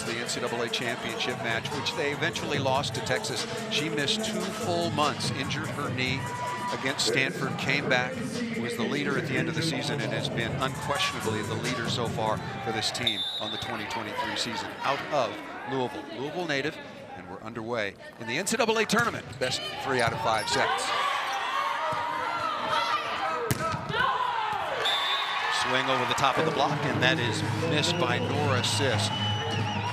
to the NCAA championship match, which they eventually lost to Texas. She missed 2 full months, injured her knee against Stanford, came back, was the leader at the end of the season, and has been unquestionably the leader so far for this team on the 2023 season out of Louisville. Louisville native, and we're underway in the NCAA tournament. Best 3 out of 5 sets. Swing over the top of the block, and that is missed by Nora Sis.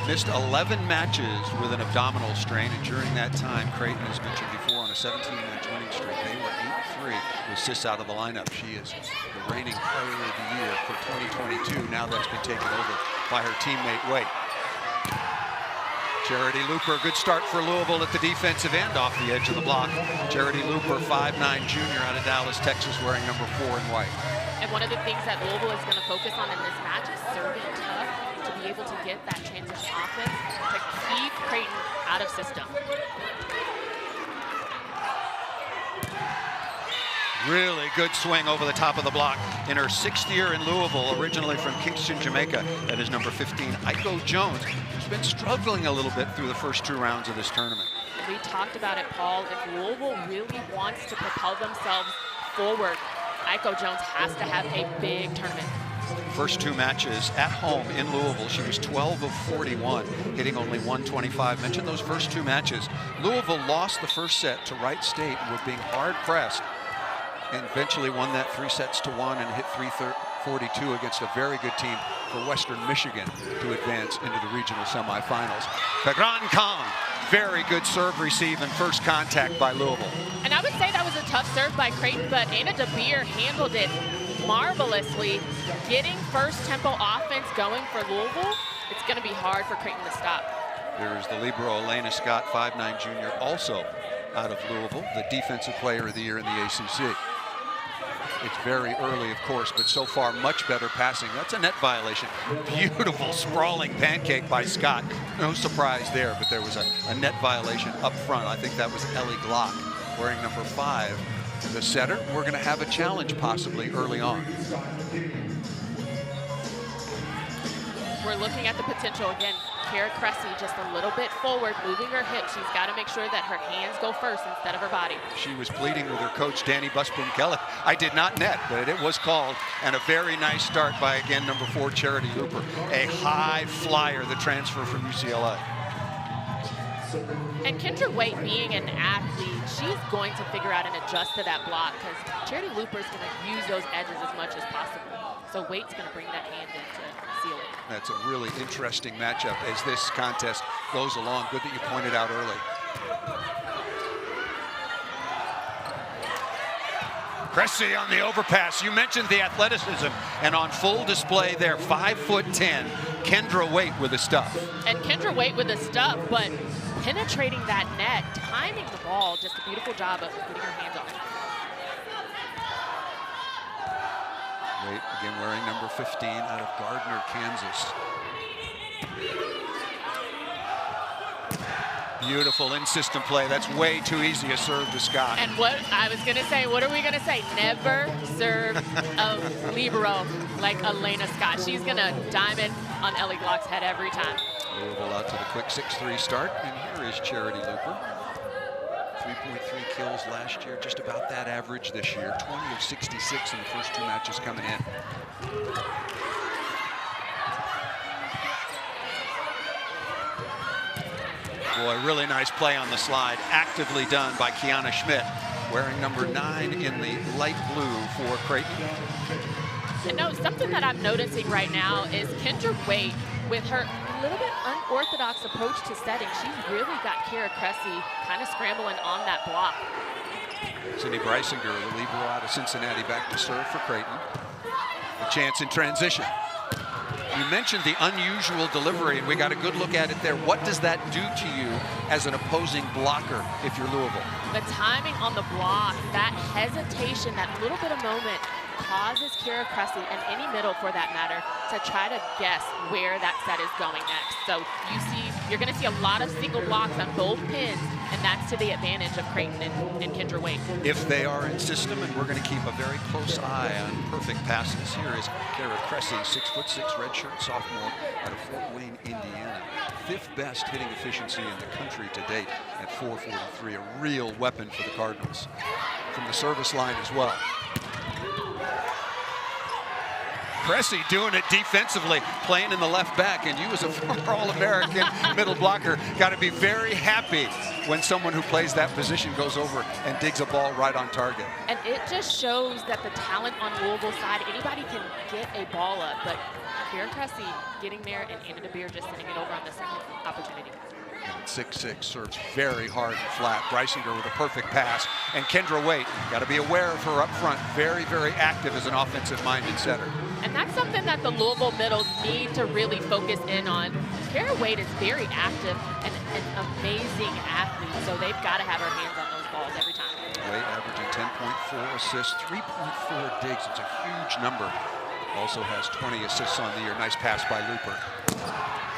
Missed 11 matches with an abdominal strain, and during that time, Creighton, as mentioned before, on a 17-match winning streak. They were 8-3 with Sis out of the lineup. She is the reigning player of the year for 2022. Now that's been taken over by her teammate Waite. Charity Looper, good start for Louisville at the defensive end off the edge of the block. Charity Looper, 5'9" junior out of Dallas, Texas, wearing number 4 in white. And one of the things that Louisville is going to focus on in this match is serving tough to be able to get that transition offense to keep Creighton out of system. Really good swing over the top of the block. In her 6th year in Louisville, originally from Kingston, Jamaica, that is number 15, Aiko Jones, who's been struggling a little bit through the first 2 rounds of this tournament. And we talked about it, Paul. If Louisville really wants to propel themselves forward, Aiko Jones has to have a big tournament. First 2 matches at home in Louisville, she was 12 of 41, hitting only 125. Mentioned those first 2 matches. Louisville lost the first set to Wright State and were being hard pressed, and eventually won that 3-1 and hit 342 against a very good team for Western Michigan to advance into the regional semifinals. Pagran Kong, very good serve receive and first contact by Louisville. And I would say that was a tough serve by Creighton, but Anna DeBeer handled it marvelously, getting first tempo offense going for Louisville. It's going to be hard for Creighton to stop. There's the libero Elena Scott, 5'9" junior, also out of Louisville, the defensive player of the year in the ACC. It's very early, of course, but so far much better passing. That's a net violation. Beautiful sprawling pancake by Scott. No surprise there, but there was a net violation up front. I think that was Ellie Glock wearing number 5. The setter, we're going to have a challenge possibly early on. We're looking at the potential again. Kara Cressy just a little bit forward, moving her hips. She's got to make sure that her hands go first instead of her body. She was pleading with her coach, Danny Busboom-Kellett. I did not net, but it was called. And a very nice start by, again, number 4, Charity Looper. A high flyer, the transfer from UCLA. And Kendra Waite, being an athlete, she's going to figure out and adjust to that block, because Charity Looper is going to use those edges as much as possible. So Waite's going to bring that hand in to seal it. That's a really interesting matchup as this contest goes along. Good that you pointed out early. Cressy on the overpass. You mentioned the athleticism, and on full display there, 5'10", Kendra Waite with the stuff. And Kendra Waite with the stuff, but penetrating that net, timing the ball, just a beautiful job of getting her hands on it. Waite again wearing number 15 out of Gardner, Kansas. Beautiful in-system play. That's way too easy a serve to Scott. And what I was going to say, what are we going to say? Never serve a libero like Elena Scott. She's going to diamond on Ellie Glock's head every time. Louisville out to the quick 6-3 start. And here is Charity Looper. 3.3 kills last year, just about that average this year. 20 of 66 in the first 2 matches coming in. Boy, really nice play on the slide. Actively done by Kiana Schmidt, wearing number 9 in the light blue for Creighton. And no, something that I'm noticing right now is Kendra Waite, with her little bit unorthodox approach to setting, she's really got Kara Cressy kind of scrambling on that block. Cindy Breisinger, the libero out of Cincinnati, back to serve for Creighton. A chance in transition. You mentioned the unusual delivery, and we got a good look at it there. What does that do to you as an opposing blocker if you're Louisville? The timing on the block, that hesitation, that little bit of moment causes Kara Cressy, and any middle for that matter, to try to guess where that set is going next. So you're going to see a lot of single blocks on both pins and that's to the advantage of Creighton and Kendra Wade. If they are in system, and we're going to keep a very close eye on perfect passes. Here is Kara Cressy, 6'6", redshirt sophomore out of Fort Wayne, Indiana. 5th best hitting efficiency in the country to date at .443, a real weapon for the Cardinals. From the service line as well. Cressy doing it defensively, playing in the left back, and you as a former All-American middle blocker got to be very happy when someone who plays that position goes over and digs a ball right on target. And it just shows that the talent on Louisville's side, anybody can get a ball up, but Kara Cressy getting there and Anna DeBeer just sending it over on the second opportunity. And 6'6", serves very hard and flat. Breisinger with a perfect pass. And Kendra Wade, got to be aware of her up front. Very, very active as an offensive-minded setter. And that's something that the Louisville middles need to really focus in on. Kara Wade is very active and an amazing athlete, so they've got to have her hands on those balls every time. Wade averaging 10.4 assists, 3.4 digs. It's a huge number. Also has 20 assists on the year. Nice pass by Looper.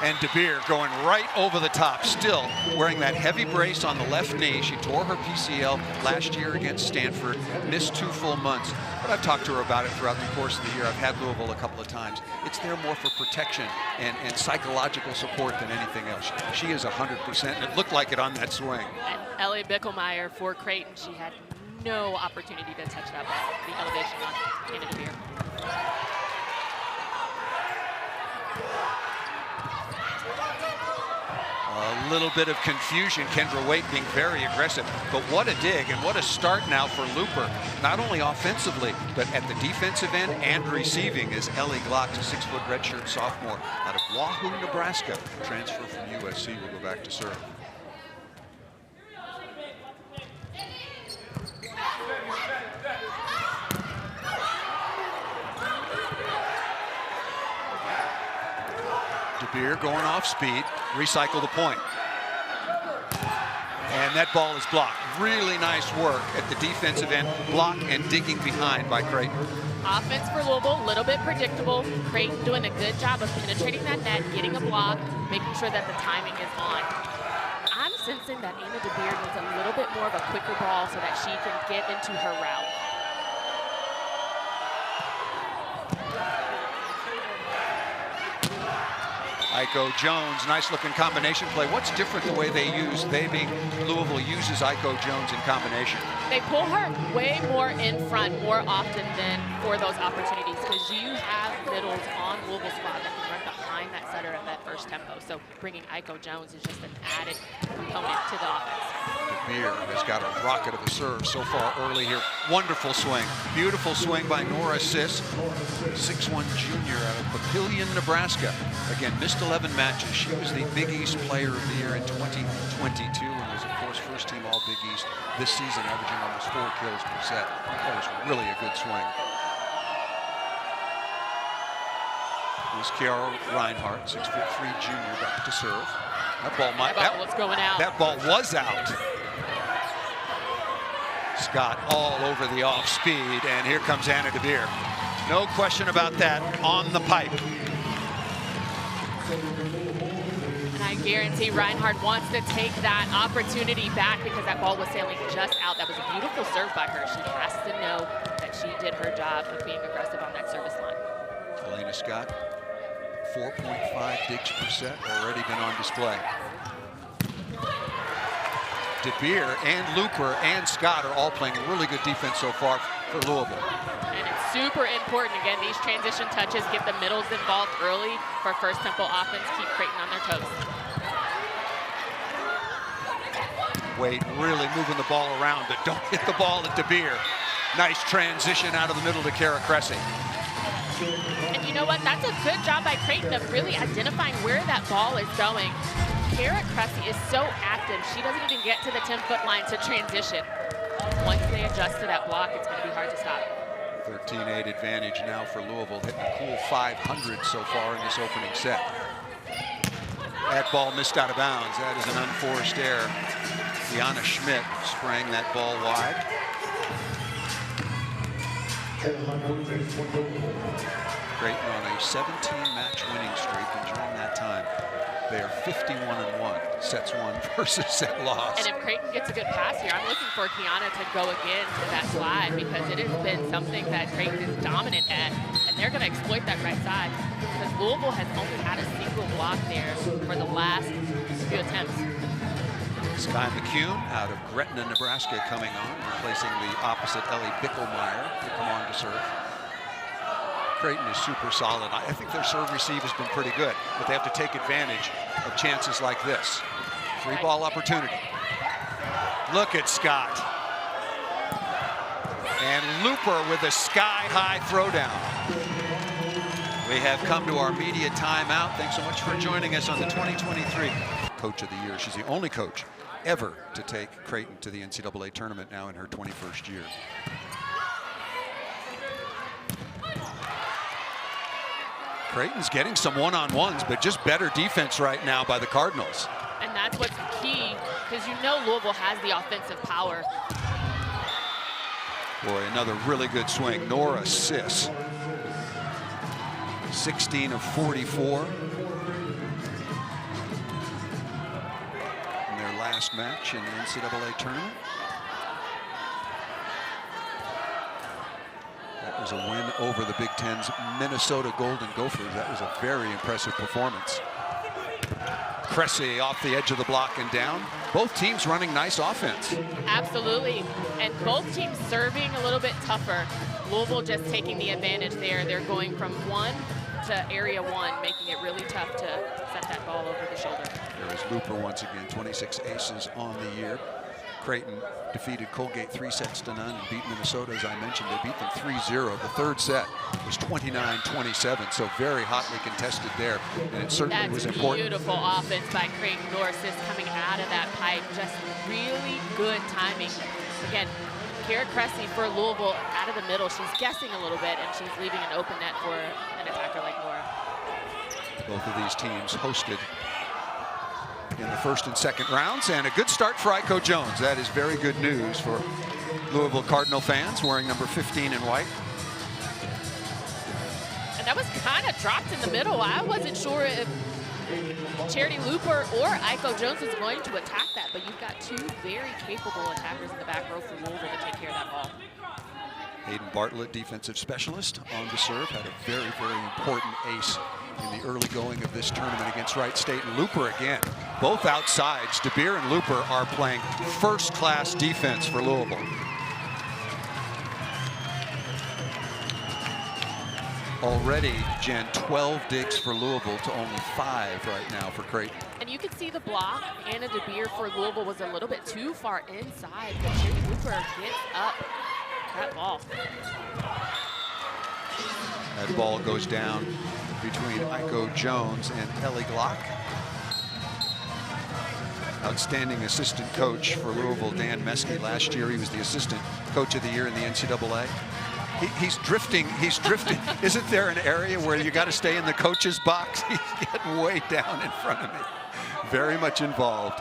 And DeBeer going right over the top, still wearing that heavy brace on the left knee. She tore her PCL last year against Stanford, missed 2 full months. But I've talked to her about it throughout the course of the year. I've had Louisville a couple of times. It's there more for protection and psychological support than anything else. She is 100%, and it looked like it on that swing. And Ellie Bickelmeyer for Creighton, she had no opportunity to touch that ball. The elevation on Anna DeBeer. A little bit of confusion, Kendra Wade being very aggressive, but what a dig and what a start now for Looper, not only offensively, but at the defensive end and receiving, as Ellie Glock, a 6-foot redshirt sophomore out of Wahoo, Nebraska, transfer from USC, will go back to serve. DeBeer going off speed, recycle the point. And that ball is blocked. Really nice work at the defensive end, block and digging behind by Creighton. Offense for Louisville, a little bit predictable. Creighton doing a good job of penetrating that net, getting a block, making sure that the timing is on. I'm sensing that Anna DeBeer needs a little bit more of a quicker ball so that she can get into her route. Iko Jones, nice looking combination play. What's different the way they being Louisville uses Iko Jones in combination? They pull her way more in front more often than for those opportunities, because you have middles on Louisville's squad that can run behind that setter at that first tempo. So bringing Iko Jones is just an added component to the offense. DeBeer has got a rocket of a serve so far early here. Wonderful swing. Beautiful swing by Nora Sis, 6'1" junior out of Papillion, Nebraska. Again, missed 11 matches. She was the Big East Player of the Year in 2022 and was, of course, first team All Big East this season, averaging almost 4 kills per set. That was really a good swing. Here's Kiara Reinhardt, 6'3" junior, back to serve. That ball was going out. That ball was out. Scott all over the off speed, and here comes Anna DeBeer. No question about that, on the pipe. And I guarantee Reinhardt wants to take that opportunity back because that ball was sailing just out. That was a beautiful serve by her. She has to know that she did her job of being aggressive on that service line. Elena Scott, 4.5 digs per set, already been on display. DeBeer and Looper and Scott are all playing really good defense so far for Louisville. And it's super important, again, these transition touches, get the middles involved early for first tempo offense, keep Creighton on their toes. Wade really moving the ball around, but don't hit the ball at DeBeer. Nice transition out of the middle to Kara Cressy. And you know what? That's a good job by Creighton of really identifying where that ball is going. Kara Cressy is so active, she doesn't even get to the 10-foot line to transition. Once they adjust to that block, it's going to be hard to stop. 13-8 advantage now for Louisville, hitting a cool 500 so far in this opening set. That ball missed out of bounds. That is an unforced error. Deanna Schmidt sprang that ball wide. Creighton on a 17-match winning streak, and during that time, They are 51-1, sets won versus set loss. And if Creighton gets a good pass here, I'm looking for Kiana to go again to that slide, because it has been something that Creighton is dominant at, and they're going to exploit that right side, because Louisville has only had a single block there for the last few attempts. Sky McCune out of Gretna, Nebraska, coming on, replacing the opposite Ellie Bickelmeyer to come on to serve. Creighton is super solid. I think their serve receive has been pretty good, but they have to take advantage of chances like this. Free ball opportunity. Look at Scott. And Looper with a sky-high throwdown. We have come to our media timeout. Thanks so much for joining us on the 2023 Coach of the Year. She's the only coach ever to take Creighton to the NCAA tournament now in her 21st year. Creighton's getting some one-on-ones, but just better defense right now by the Cardinals. And that's what's key, because you know Louisville has the offensive power. Boy, another really good swing. Nora Sis, 16 of 44. In their last match in the NCAA tournament. That was a win over the Big Ten's Minnesota Golden Gophers. That was a very impressive performance. Cressy off the edge of the block and down. Both teams running nice offense. Absolutely. And both teams serving a little bit tougher. Louisville just taking the advantage there. They're going from one to area one, making it really tough to set that ball over the shoulder. There is Looper once again, 26 aces on the year. Creighton defeated Colgate 3-0 and beat Minnesota, as I mentioned. They beat them 3-0. The third set was 29-27, so very hotly contested there, and it certainly was important. Beautiful offense by Creighton. Norris coming out of that pipe, just really good timing. Again, Kara Cressy for Louisville out of the middle. She's guessing a little bit, and she's leaving an open net for an attacker like Nora. Both of these teams hosted in the first and second rounds, and a good start for Aiko Jones. That is very good news for Louisville Cardinal fans wearing number 15 in white. And that was kind of dropped in the middle. I wasn't sure if Charity Looper or Aiko Jones was going to attack that, but you've got two very capable attackers in the back row for Louisville to take care of that ball. Hayden Bartlett, defensive specialist, on the serve, had a very, very important ace in the early going of this tournament against Wright State. And Looper again, both outsides. DeBeer and Looper are playing first-class defense for Louisville. Already, Jen, 12 digs for Louisville to only 5 right now for Creighton. And you can see the block. Anna DeBeer for Louisville was a little bit too far inside, but Charity Looper gets up that ball. That ball goes down between Aiko Jones and Ellie Glock. Outstanding assistant coach for Louisville, Dan Meskey. Last year, he was the assistant coach of the year in the NCAA. He's drifting. He's drifting. Isn't there an area where you got to stay in the coach's box? He's getting way down in front of me. Very much involved.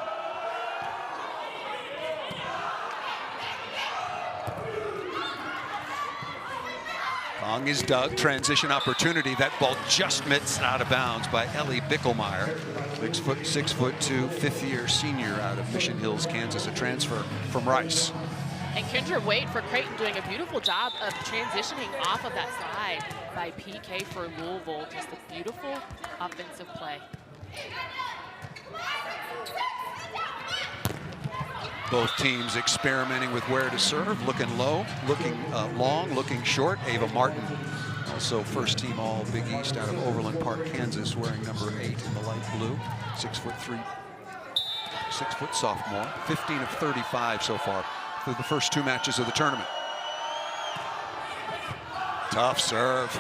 Long is dug, transition opportunity. That ball just missed out of bounds by Ellie Bickelmeyer. 6'2", fifth-year senior out of Mission Hills, Kansas, a transfer from Rice. And Kendra Waite for Creighton doing a beautiful job of transitioning off of that slide by PK for Louisville. Just a beautiful offensive play. Both teams experimenting with where to serve, looking low, looking long, looking short. Ava Martin, also first team all Big East out of Overland Park, Kansas, wearing number 8 in the light blue. 6'3", 6-foot sophomore. 15 of 35 so far through the first 2 matches of the tournament. Tough serve.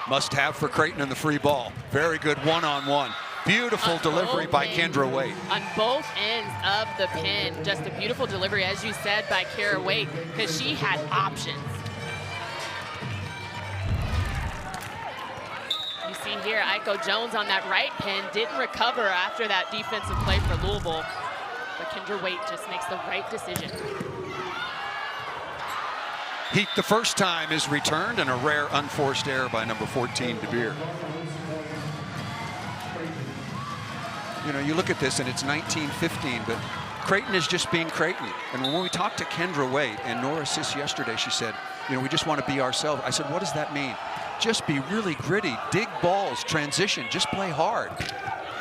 Must have for Creighton in the free ball. Very good one-on-one. Beautiful delivery by Kendra Waite. On both ends of the pin. Just a beautiful delivery, as you said, by Kara Waite, because she had options. You see here, Aiko Jones on that right pin didn't recover after that defensive play for Louisville. But Kendra Waite just makes the right decision. Heat the first time is returned, and a rare unforced error by number 14, DeBeer. You know, you look at this and it's 19-15, but Creighton is just being Creighton. And when we talked to Kendra Waite and Nora Sis yesterday, she said, you know, we just want to be ourselves. I said, what does that mean? Just be really gritty, dig balls, transition, just play hard.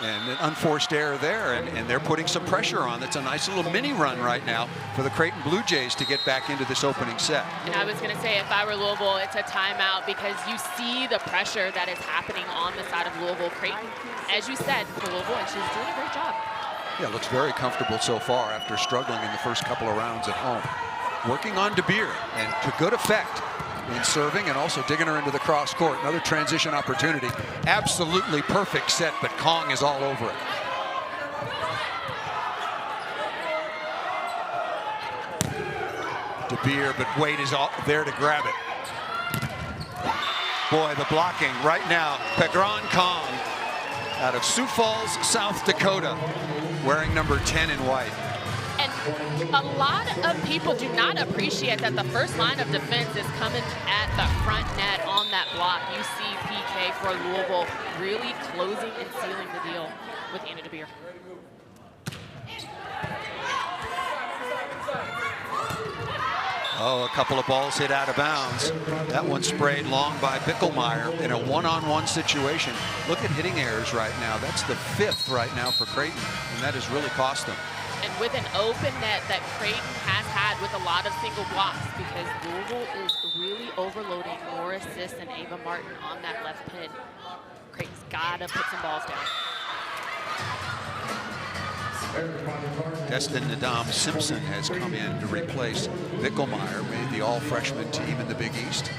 And an unforced error there, and they're putting some pressure on. That's a nice little mini run right now for the Creighton Blue Jays to get back into this opening set. And I was going to say, if I were Louisville, it's a timeout because you see the pressure that is happening on the side of Louisville. Creighton, as you said, for Louisville, and she's doing a great job. Yeah, looks very comfortable so far after struggling in the first couple of rounds at home. Working on DeBeer, and to good effect in serving and also digging her into the cross court. Another transition opportunity. Absolutely perfect set, but Kong is all over it. DeBeer, but Wade is there to grab it. Boy, the blocking right now. Pegron Kong out of Sioux Falls, South Dakota, wearing number 10 in white. And a lot of people do not appreciate that the first line of defense is coming at the front net on that block. You see PK for Louisville really closing and sealing the deal with Anna DeBeer. Oh, a couple of balls hit out of bounds. That one sprayed long by Bickelmeyer in a one-on-one situation. Look at hitting errors right now. That's the 5th right now for Creighton, and that has really cost them. And with an open net that Creighton has had with a lot of single blocks, because Louisville is really overloading Nora Sis and Ava Martin on that left pin. Creighton's got to put some balls down. Destin Nadam Simpson has come in to replace Bickelmeyer, made the all-freshman team in the Big East.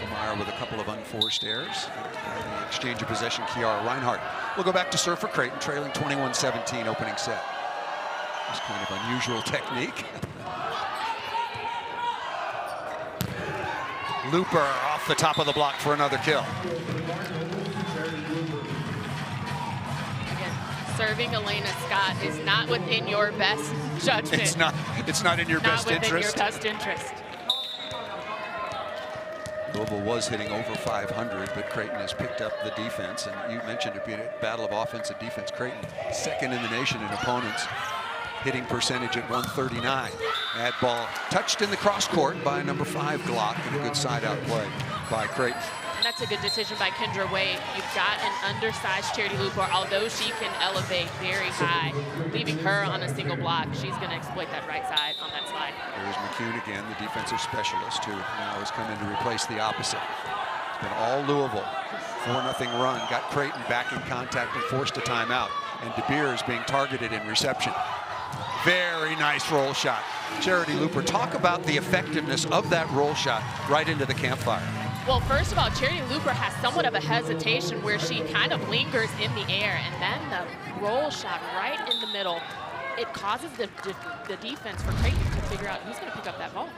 Bickelmeyer with a couple of unforced errors. The exchange of possession, Kiara Reinhardt will go back to serve for Creighton, trailing 21-17 opening set. It's kind of unusual technique. Looper off the top of the block for another kill. Serving Elena Scott is not within your best judgment. It's not in your best interest. Not within your best interest. Louisville was hitting over 500, but Creighton has picked up the defense. And you mentioned it being a battle of offense and defense. Creighton, second in the nation in opponents' hitting percentage at 139. That ball touched in the cross court by number 5 Glock, and a good side out play by Creighton. And that's a good decision by Kendra Wade. You've got an undersized Charity Looper, although she can elevate very high. Leaving her on a single block, she's going to exploit that right side on that slide. There's McCune again, the defensive specialist, who now has come in to replace the opposite. It's been all Louisville. 4-0 run, got Creighton back in contact and forced a timeout. And DeBeer is being targeted in reception. Very nice roll shot. Charity Looper, talk about the effectiveness of that roll shot right into the campfire. Well, first of all, Charity Looper has somewhat of a hesitation where she kind of lingers in the air, and then the roll shot right in the middle. It causes the defense for Creighton to figure out who's going to pick up that ball.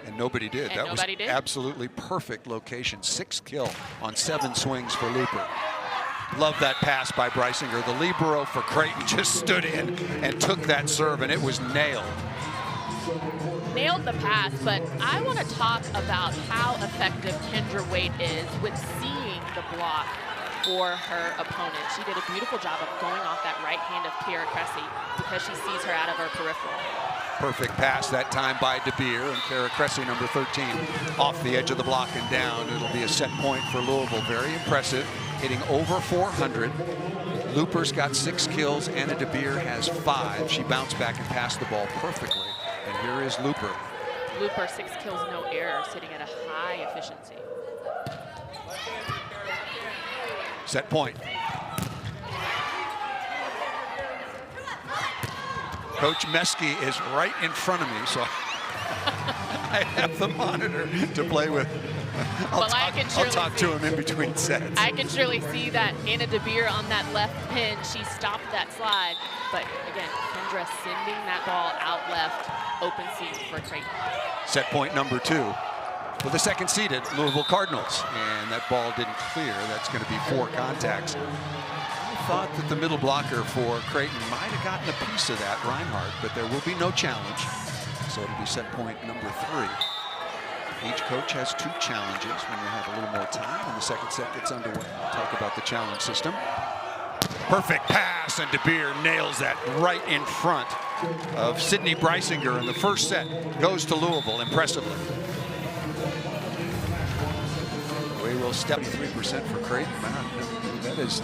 And nobody did. And that nobody was did. Absolutely perfect location. 6 kill on 7 swings for Looper. Love that pass by Brysinger. The libero for Creighton just stood in and took that serve, and it was nailed. Nailed the pass, but I want to talk about how effective Kendra Wade is with seeing the block for her opponent. She did a beautiful job of going off that right hand of Kiara Cressy because she sees her out of her peripheral. Perfect pass that time by DeBeer, and Kiara Cressy, number 13, off the edge of the block and down. It'll be a set point for Louisville. Very impressive, hitting over 400. Looper's got 6 kills. Anna DeBeer has 5. She bounced back and passed the ball perfectly. And here is Looper. Looper, 6 kills, no errors, sitting at a high efficiency. Set point. Coach Meske is right in front of me, so I have the monitor to play with. I'll talk to him in between sets. I can surely see that Anna DeBeer on that left pin, she stopped that slide. But again, Kendra sending that ball out left, open seat for Creighton. Set point number 2 for the second seeded Louisville Cardinals. And that ball didn't clear. That's going to be 4 contacts. I thought that the middle blocker for Creighton might have gotten a piece of that, Reinhardt, but there will be no challenge. So it'll be set point number 3. Each coach has 2 challenges when you have a little more time when the second set gets underway. We'll talk about the challenge system. Perfect pass, and DeBeer nails that right in front of Sydney Breisinger in the first set. Goes to Louisville impressively. We will step 3% for Creighton.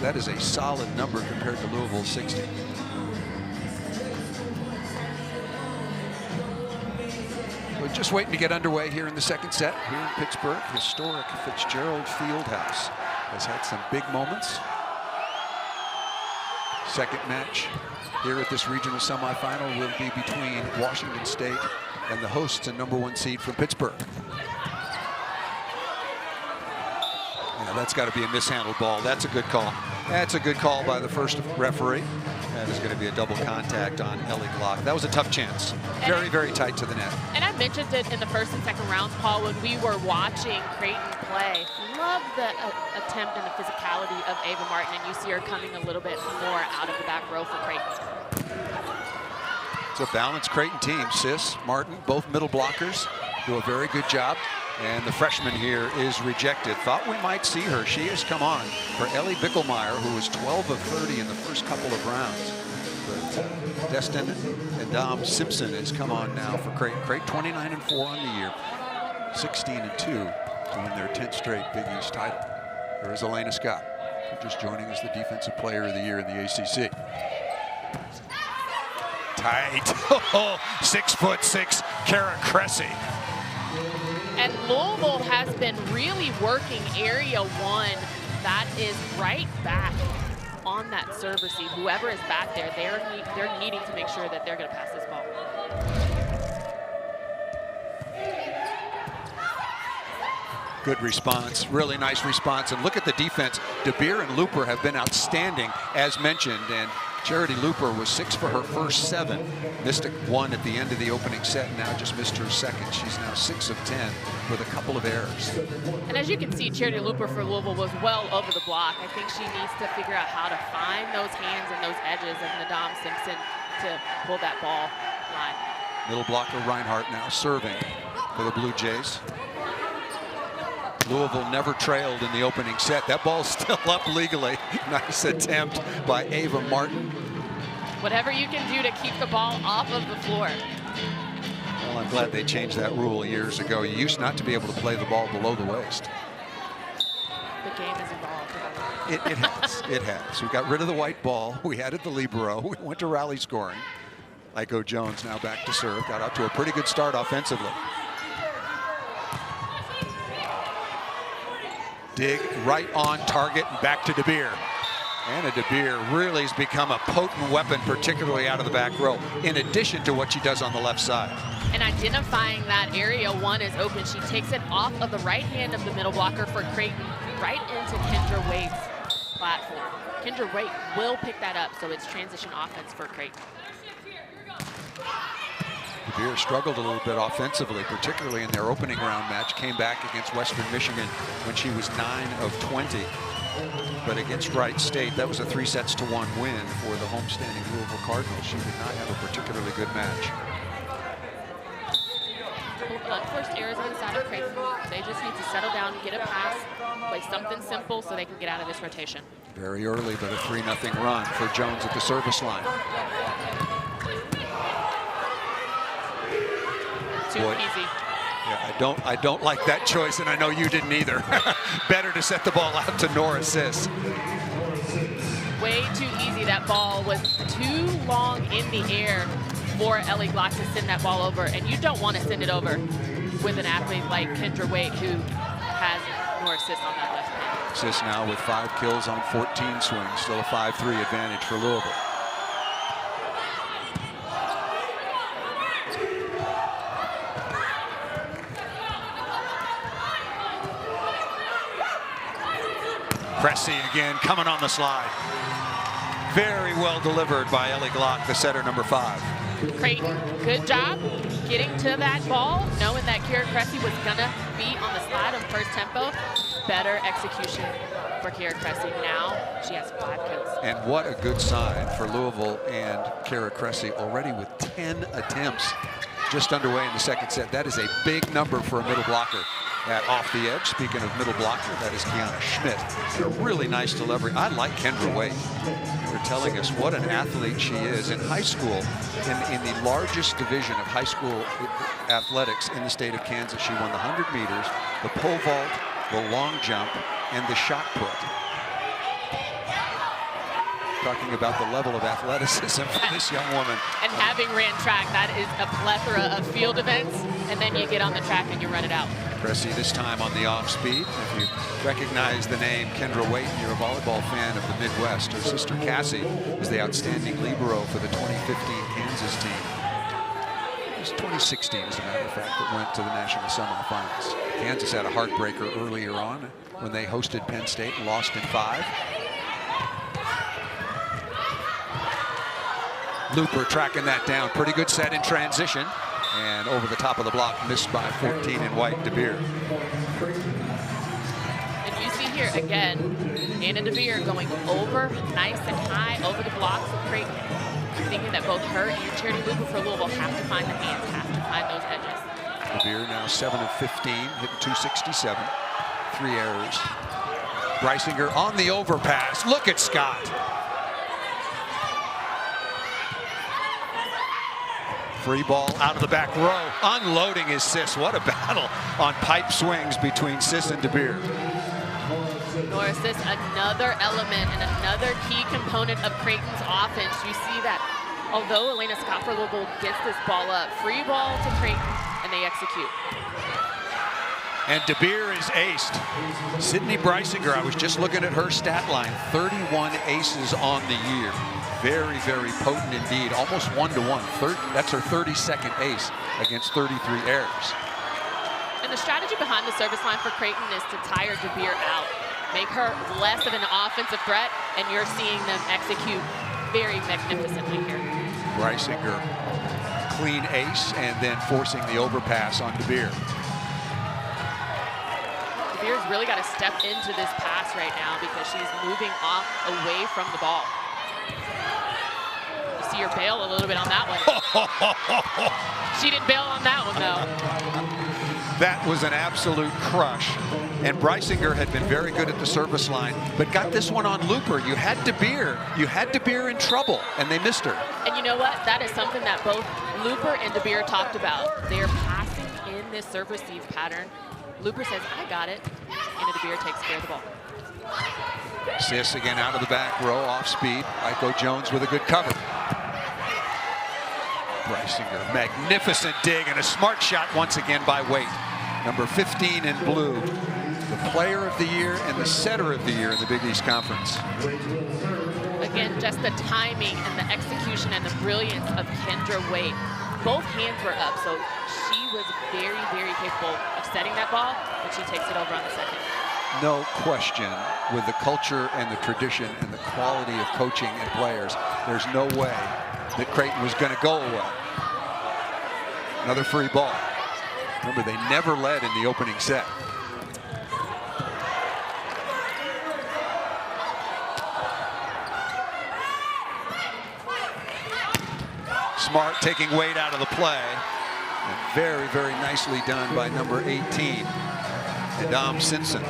That is a solid number compared to Louisville's 60. We're just waiting to get underway here in the second set here in Pittsburgh. Historic Fitzgerald Fieldhouse has had some big moments. Second match here at this regional semifinal will be between Washington State and the hosts and #1 seed from Pittsburgh. Yeah, that's got to be a mishandled ball. That's a good call. That's a good call by the first referee. That is going to be a double contact on Ellie Glock. That was a tough chance. Very, very tight to the net. And I mentioned it in the first and second rounds, Paul, when we were watching Creighton play. Love the attempt and the physicality of Ava Martin, and you see her coming a little bit more out of the back row for Creighton. It's a balanced Creighton team. Sis, Martin, both middle blockers do a very good job. And the freshman here is rejected. Thought we might see her. She has come on for Ellie Bickelmeyer, who was 12 of 30 in the first couple of rounds. But Destin and Dom Simpson has come on now for Creighton. Creighton 29-4 on the year, 16-2 to win their 10th straight Big East title. There is Elena Scott, who just joining as the Defensive Player of the Year in the ACC. Tight. 6'6", Kara Cressy. And Louisville has been really working area 1. That is right back on that serve receive. Whoever is back there, they're needing to make sure that they're going to pass this ball. Good response, really nice response. And look at the defense. DeBeer and Looper have been outstanding, as mentioned. And Charity Looper was 6 for her first 7. Missed 1 at the end of the opening set, and now just missed her second. She's now 6 of 10 with a couple of errors. And as you can see, Charity Looper for Louisville was well over the block. I think she needs to figure out how to find those hands and those edges of Nadam Simpson to pull that ball line. Middle blocker Reinhardt now serving for the Blue Jays. Louisville never trailed in the opening set. That ball's still up legally. Nice attempt by Ava Martin. Whatever you can do to keep the ball off of the floor. Well, I'm glad they changed that rule years ago. You used not to be able to play the ball below the waist. The game is involved. It has. It has. We got rid of the white ball. We added the libero. We went to rally scoring. Iko Jones now back to serve. Got out to a pretty good start offensively. Dig right on target and back to DeBeer. Anna DeBeer really has become a potent weapon, particularly out of the back row, in addition to what she does on the left side. And identifying that area 1 is open, she takes it off of the right hand of the middle blocker for Creighton, right into Kendra Waite's platform. Kendra Waite will pick that up, so it's transition offense for Creighton. DeBeer struggled a little bit offensively, particularly in their opening round match. Came back against Western Michigan when she was 9 of 20. But against Wright State, that was a 3-1 win for the homestanding Louisville Cardinals. She did not have a particularly good match. Unforced errors on the side of Creighton. They just need to settle down, get a pass, play something simple so they can get out of this rotation. Very early, but a 3-0 run for Jones at the service line. Too easy. Yeah, I don't like that choice, and I know you didn't either. Better to set the ball out to Nora Sis. Way too easy. That ball was too long in the air for Ellie Glock to send that ball over, and you don't want to send it over with an athlete like Kendra Waite, who has Nora Sis on that left hand. Sis now with 5 kills on 14 swings, still a 5-3 advantage for Louisville. Cressy again coming on the slide. Very well delivered by Ellie Glock, the setter number 5. Creighton, good job getting to that ball, knowing that Kira Cressy was gonna be on the slide on first tempo. Better execution for Kira Cressy. Now she has 5 kills. And what a good sign for Louisville and Kira Cressy, already with 10 attempts just underway in the second set. That is a big number for a middle blocker. That off the edge, speaking of middle blocker, that is Kiana Schmidt. And a really nice delivery. I like Kendra Wade. They're telling us what an athlete she is. In high school, in the largest division of high school athletics in the state of Kansas, she won the 100 meters, the pole vault, the long jump, and the shot put. Talking about the level of athleticism for this young woman. And having ran track, that is a plethora of field events, and then you get on the track and you run it out. Cressy this time on the off speed. If you recognize the name Kendra Wade, you're a volleyball fan of the Midwest. Her sister Cassie is the outstanding libero for the 2015 Kansas team. It was 2016, as a matter of fact, that went to the national semifinals. Kansas had a heartbreaker earlier on when they hosted Penn State and lost in 5. Looper tracking that down. Pretty good set in transition. And over the top of the block, missed by 14 in white, DeBeer. And you see here again, Anna DeBeer going over nice and high over the blocks of Creighton. Thinking that both her and Charity Looper for Louisville have to find the hands, have to find those edges. DeBeer now 7 of 15, hitting 267. 3 errors. Breisinger on the overpass. Look at Scott. Free ball out of the back row, unloading his Sis. What a battle on pipe swings between Sis and DeBeer. Nora Sis, another element and another key component of Creighton's offense. You see that although Elena Scott for Louisville gets this ball up, free ball to Creighton, and they execute. And DeBeer is aced. Sydney Breisinger, I was just looking at her stat line, 31 aces on the year. Very, very potent indeed, almost 1-to-1. That's her 32nd ace against 33 errors. And the strategy behind the service line for Creighton is to tire DeBeer out, make her less of an offensive threat, and you're seeing them execute very magnificently here. Breisinger, clean ace, and then forcing the overpass on DeBeer. DeBeer's really got to step into this pass right now because she's moving off away from the ball. You see her bail a little bit on that one. She didn't bail on that one, though. That was an absolute crush. And Breisinger had been very good at the service line, but got this one on Looper. You had DeBeer in trouble, and they missed her. And you know what? That is something that both Looper and DeBeer talked about. They're passing in this serve-receive pattern. Looper says, I got it, and DeBeer takes care of the ball. Sis again out of the back row, off speed. Aiko Jones with a good cover. Breisinger, magnificent dig and a smart shot once again by Waite. Number 15 in blue, the player of the year and the setter of the year in the Big East Conference. Again, just the timing and the execution and the brilliance of Kendra Waite. Both hands were up, so she was very, very capable of setting that ball, and she takes it over on the second. No question, with the culture and the tradition and the quality of coaching and players, there's no way that Creighton was going to go away. Another free ball. Remember, they never led in the opening set. Smart taking Wade out of the play. And very, very nicely done by number 18, Adam Simpson.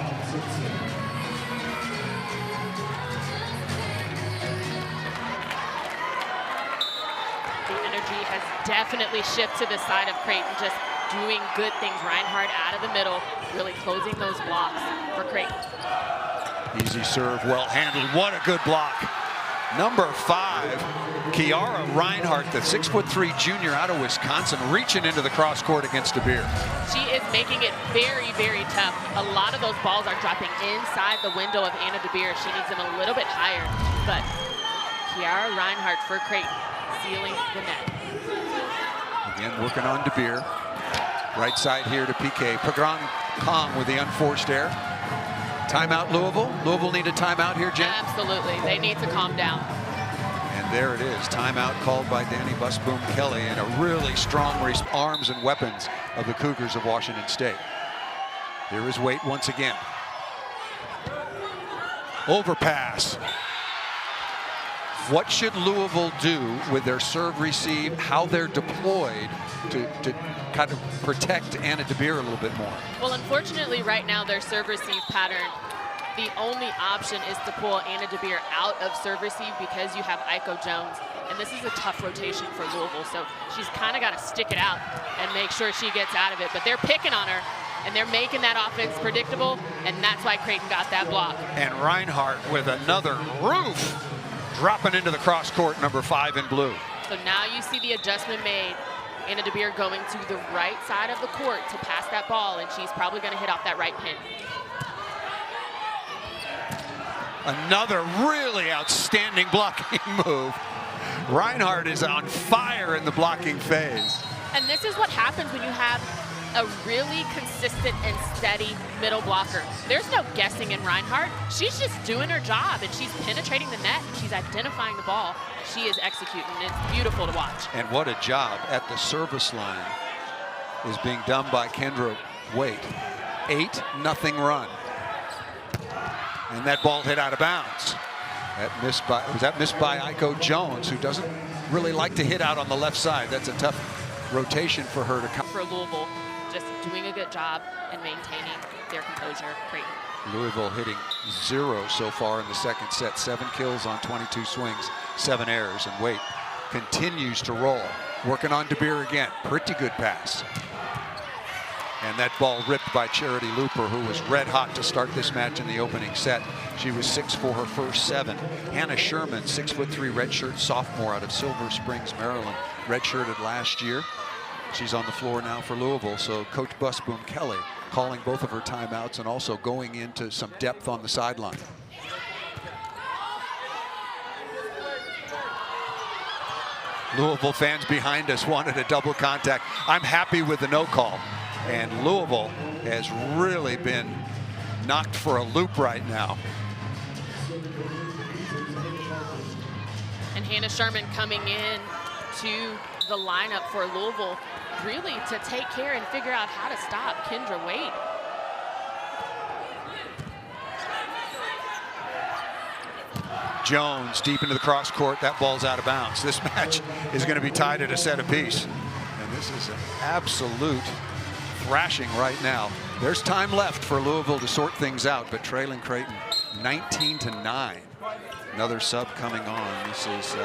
Has definitely shifted to the side of Creighton, just doing good things. Reinhardt out of the middle, really closing those blocks for Creighton. Easy serve, well handled. What a good block. Number 5, Kiara Reinhardt, the 6'3" junior out of Wisconsin, reaching into the cross court against DeBeer. She is making it very, very tough. A lot of those balls are dropping inside the window of Anna DeBeer. She needs them a little bit higher, but Kiara Reinhardt for Creighton, sealing the net. Again, working on DeBeer. Right side here to PK. Pagran Kong with the unforced error. Timeout Louisville. Louisville need a timeout here, Jen? Absolutely. They need to calm down. And there it is. Timeout called by Danny Busboom Kelly, and a really strong arms and weapons of the Cougars of Washington State. Here is Waite once again. Overpass. What should Louisville do with their serve receive, how they're deployed to kind of protect Anna DeBeer a little bit more? Well, unfortunately, right now, their serve receive pattern, the only option is to pull Anna DeBeer out of serve receive because you have Aiko Jones. And this is a tough rotation for Louisville, so she's kind of got to stick it out and make sure she gets out of it. But they're picking on her, and they're making that offense predictable, and that's why Creighton got that block. And Reinhardt with another roof, dropping into the cross court, number 5 in blue. So now you see the adjustment made. Anna DeBeer going to the right side of the court to pass that ball, and she's probably going to hit off that right pin. Another really outstanding blocking move. Reinhardt is on fire in the blocking phase. And this is what happens when you have a really consistent and steady middle blocker. There's no guessing in Reinhardt. She's just doing her job, and she's penetrating the net, and she's identifying the ball. She is executing. It's beautiful to watch. And what a job at the service line is being done by Kendra Waite. 8-0 run. And that ball hit out of bounds. That missed by Aiko Jones, who doesn't really like to hit out on the left side. That's a tough rotation for her to come. For Louisville, just doing a good job and maintaining their composure. Creighton. Louisville hitting 0 so far in the second set. 7 kills on 22 swings, 7 errors, and Waite continues to roll. Working on DeBeer again. Pretty good pass. And that ball ripped by Charity Looper, who was red hot to start this match in the opening set. She was 6 for her first 7. Hannah Sherman, 6'3", redshirt sophomore out of Silver Springs, Maryland, redshirted last year. She's on the floor now for Louisville. So Coach Busboom Kelly calling both of her timeouts and also going into some depth on the sideline. Louisville fans behind us wanted a double contact. I'm happy with the no call. And Louisville has really been knocked for a loop right now. And Hannah Sherman coming in to the lineup for Louisville, really to take care and figure out how to stop Kendra Waite. Jones deep into the cross court. That ball's out of bounds. This match is going to be tied at a set apiece. And this is an absolute thrashing right now. There's time left for Louisville to sort things out, but trailing Creighton 19-9. Another sub coming on. This is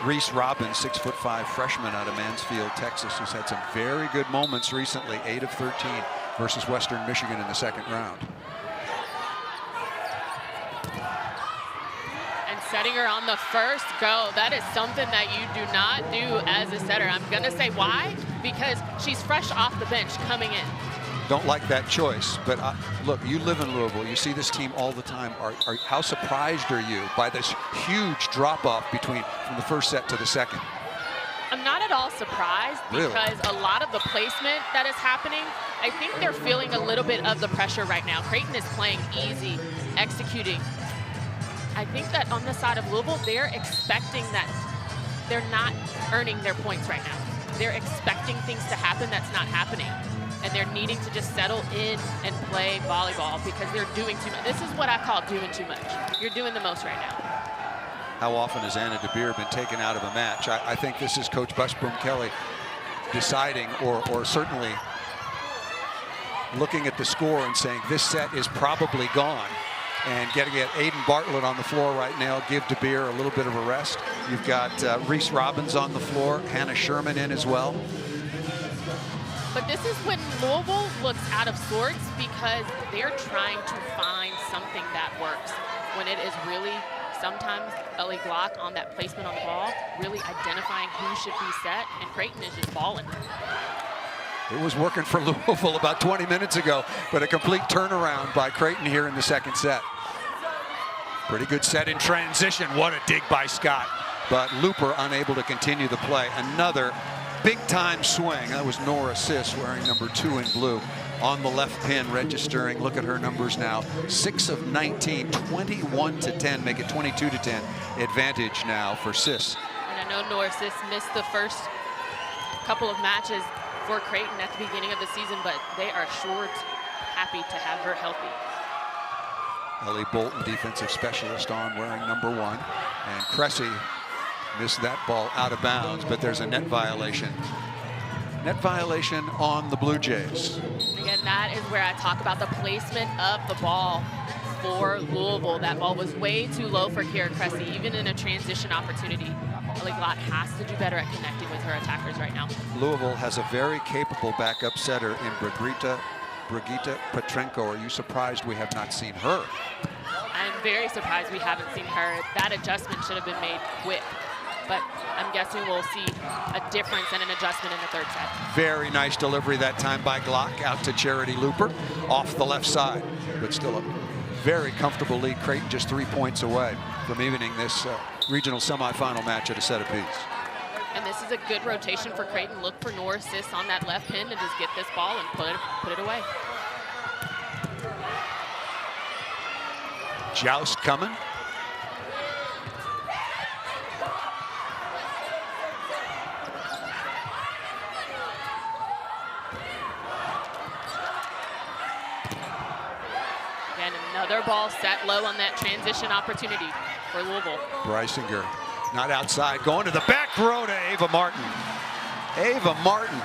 Reese Robbins, 6'5" freshman out of Mansfield, Texas, who's had some very good moments recently. 8 of 13 versus Western Michigan in the second round. And setting her on the first go. That is something that you do not do as a setter. I'm going to say why? Because she's fresh off the bench coming in. Don't like that choice, but look, you live in Louisville. You see this team all the time. How surprised are you by this huge drop-off from the first set to the second? I'm not at all surprised because a lot of the placement that is happening, I think they're feeling a little bit of the pressure right now. Creighton is playing easy, executing. I think that on the side of Louisville, they're expecting that they're not earning their points right now. They're expecting things to happen that's not happening. And they're needing to just settle in and play volleyball because they're doing too much. This is what I call doing too much. You're doing the most right now. How often has Anna DeBeer been taken out of a match? I think this is Coach Busboom Kelly deciding, or certainly looking at the score and saying this set is probably gone. And getting Aiden Bartlett on the floor right now, give DeBeer a little bit of a rest. You've got Reese Robbins on the floor, Hannah Sherman in as well. But this is when Louisville looks out of sorts because they're trying to find something that works. When it is really sometimes Ellie Glock on that placement on the ball, really identifying who should be set, and Creighton is just balling. It was working for Louisville about 20 minutes ago, but a complete turnaround by Creighton here in the second set. Pretty good set in transition. What a dig by Scott. But Looper unable to continue the play. Another big-time swing. That was Nora Sis wearing number 2 in blue on the left pin, registering. Look at her numbers now. 6 of 19, 21-10, make it 22-10. Advantage now for Sis. And I know Nora Sis missed the first couple of matches for Creighton at the beginning of the season, but they are sure happy to have her healthy. Ellie Bolton, defensive specialist, on wearing number 1. And Cressy Missed that ball out of bounds, but there's a net violation. Net violation on the Blue Jays. Again, that is where I talk about the placement of the ball for Louisville. That ball was way too low for Kira Cressy, even in a transition opportunity. Ellie Glott has to do better at connecting with her attackers right now. Louisville has a very capable backup setter in Brigitte Petrenko. Are you surprised we have not seen her? I'm very surprised we haven't seen her. That adjustment should have been made quick, but I'm guessing we'll see a difference and an adjustment in the third set. Very nice delivery that time by Glock out to Charity Looper off the left side, but still a very comfortable lead. Creighton just 3 points away from evening this regional semifinal match at a set apiece. And this is a good rotation for Creighton. Look for no assists on that left pin to just get this ball and put it away. Joust coming. Again, another ball set low on that transition opportunity for Louisville. Breisinger not outside, going to the back row to Ava Martin. Ava Martin.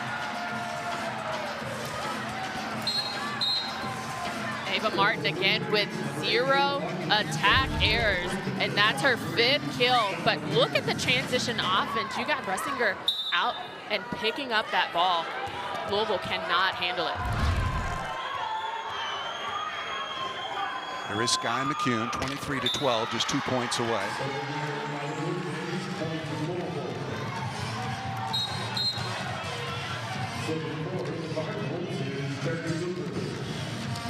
Ava Martin again with 0 attack errors, and that's her 5th kill. But look at the transition offense. You got Breisinger out and picking up that ball. Louisville cannot handle it. There is Sky McCune, 23-12, just 2 points away.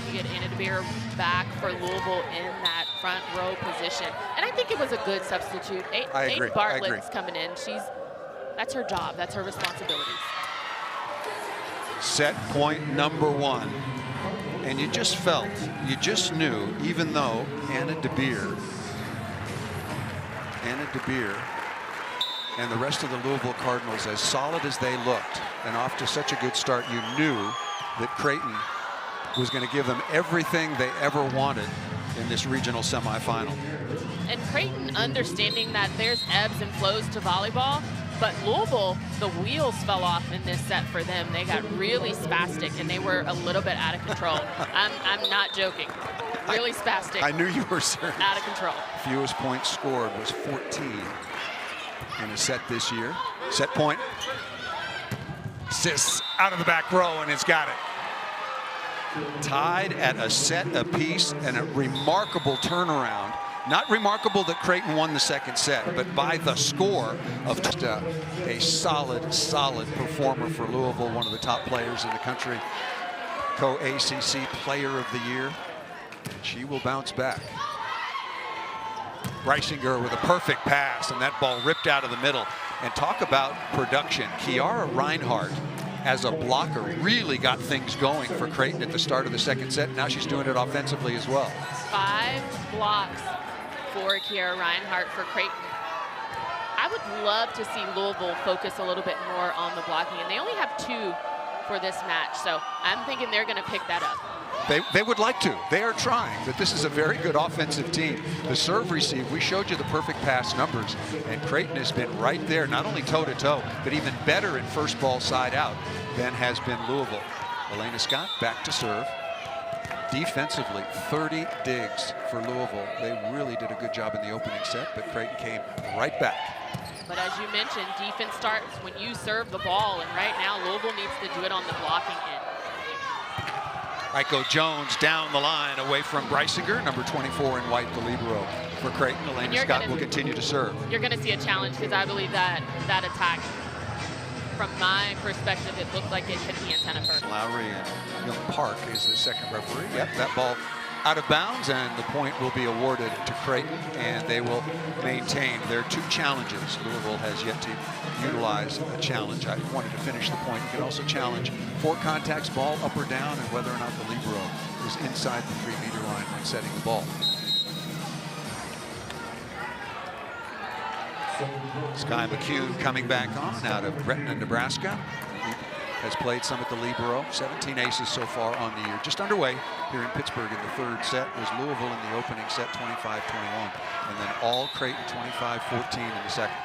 You get Anna DeBeer back for Louisville in that front row position. And I think it was a good substitute. Aiden Bartlett's coming in. That's her job. That's her responsibilities. Set point number 1. And you just felt, you just knew, even though Anna DeBeer and the rest of the Louisville Cardinals, as solid as they looked and off to such a good start, you knew that Creighton was going to give them everything they ever wanted in this regional semifinal. And Creighton understanding that there's ebbs and flows to volleyball, but Louisville, the wheels fell off in this set for them. They got really spastic, and they were a little bit out of control. I'm not joking. Really spastic. I knew you were serious. Out of control. Fewest points scored was 14 in a set this year. Set point. Sis out of the back row, and it's got it. Tied at a set apiece, and a remarkable turnaround. Not remarkable that Creighton won the second set, but by the score of just a solid performer for Louisville, one of the top players in the country, co-ACC Player of the Year. And she will bounce back. Breisinger with a perfect pass, and that ball ripped out of the middle. And talk about production. Kiara Reinhardt, as a blocker, really got things going for Creighton at the start of the second set. Now she's doing it offensively as well. 5 blocks for Kiara Reinhardt for Creighton. I would love to see Louisville focus a little bit more on the blocking, and they only have 2 for this match, so I'm thinking they're going to pick that up. They would like to. They are trying, but this is a very good offensive team. The serve receive, we showed you the perfect pass numbers, and Creighton has been right there, not only toe-to-toe, but even better in first ball side out than has been Louisville. Elena Scott back to serve. Defensively, 30 digs for Louisville. They really did a good job in the opening set, but Creighton came right back. But as you mentioned, defense starts when you serve the ball, and right now Louisville needs to do it on the blocking end. Aiko Jones down the line away from Breisinger, number 24 in white, the libero for Creighton. Elena Scott will continue to serve. You're going to see a challenge, because I believe that attack, from my perspective, it looked like it hit the antenna first. Lowry and Young Park is the second referee. Yep, that ball out of bounds, and the point will be awarded to Creighton, and they will maintain their 2 challenges. Louisville has yet to utilize a challenge. I wanted to finish the point. You can also challenge 4 contacts, ball up or down, and whether or not the libero is inside the 3-meter line when setting the ball. Sky McCune coming back on out of Gretna, Nebraska. He has played some at the libero. 17 aces so far on the year. Just underway here in Pittsburgh in the third set was Louisville in the opening set, 25-21. And then all Creighton, 25-14 in the second.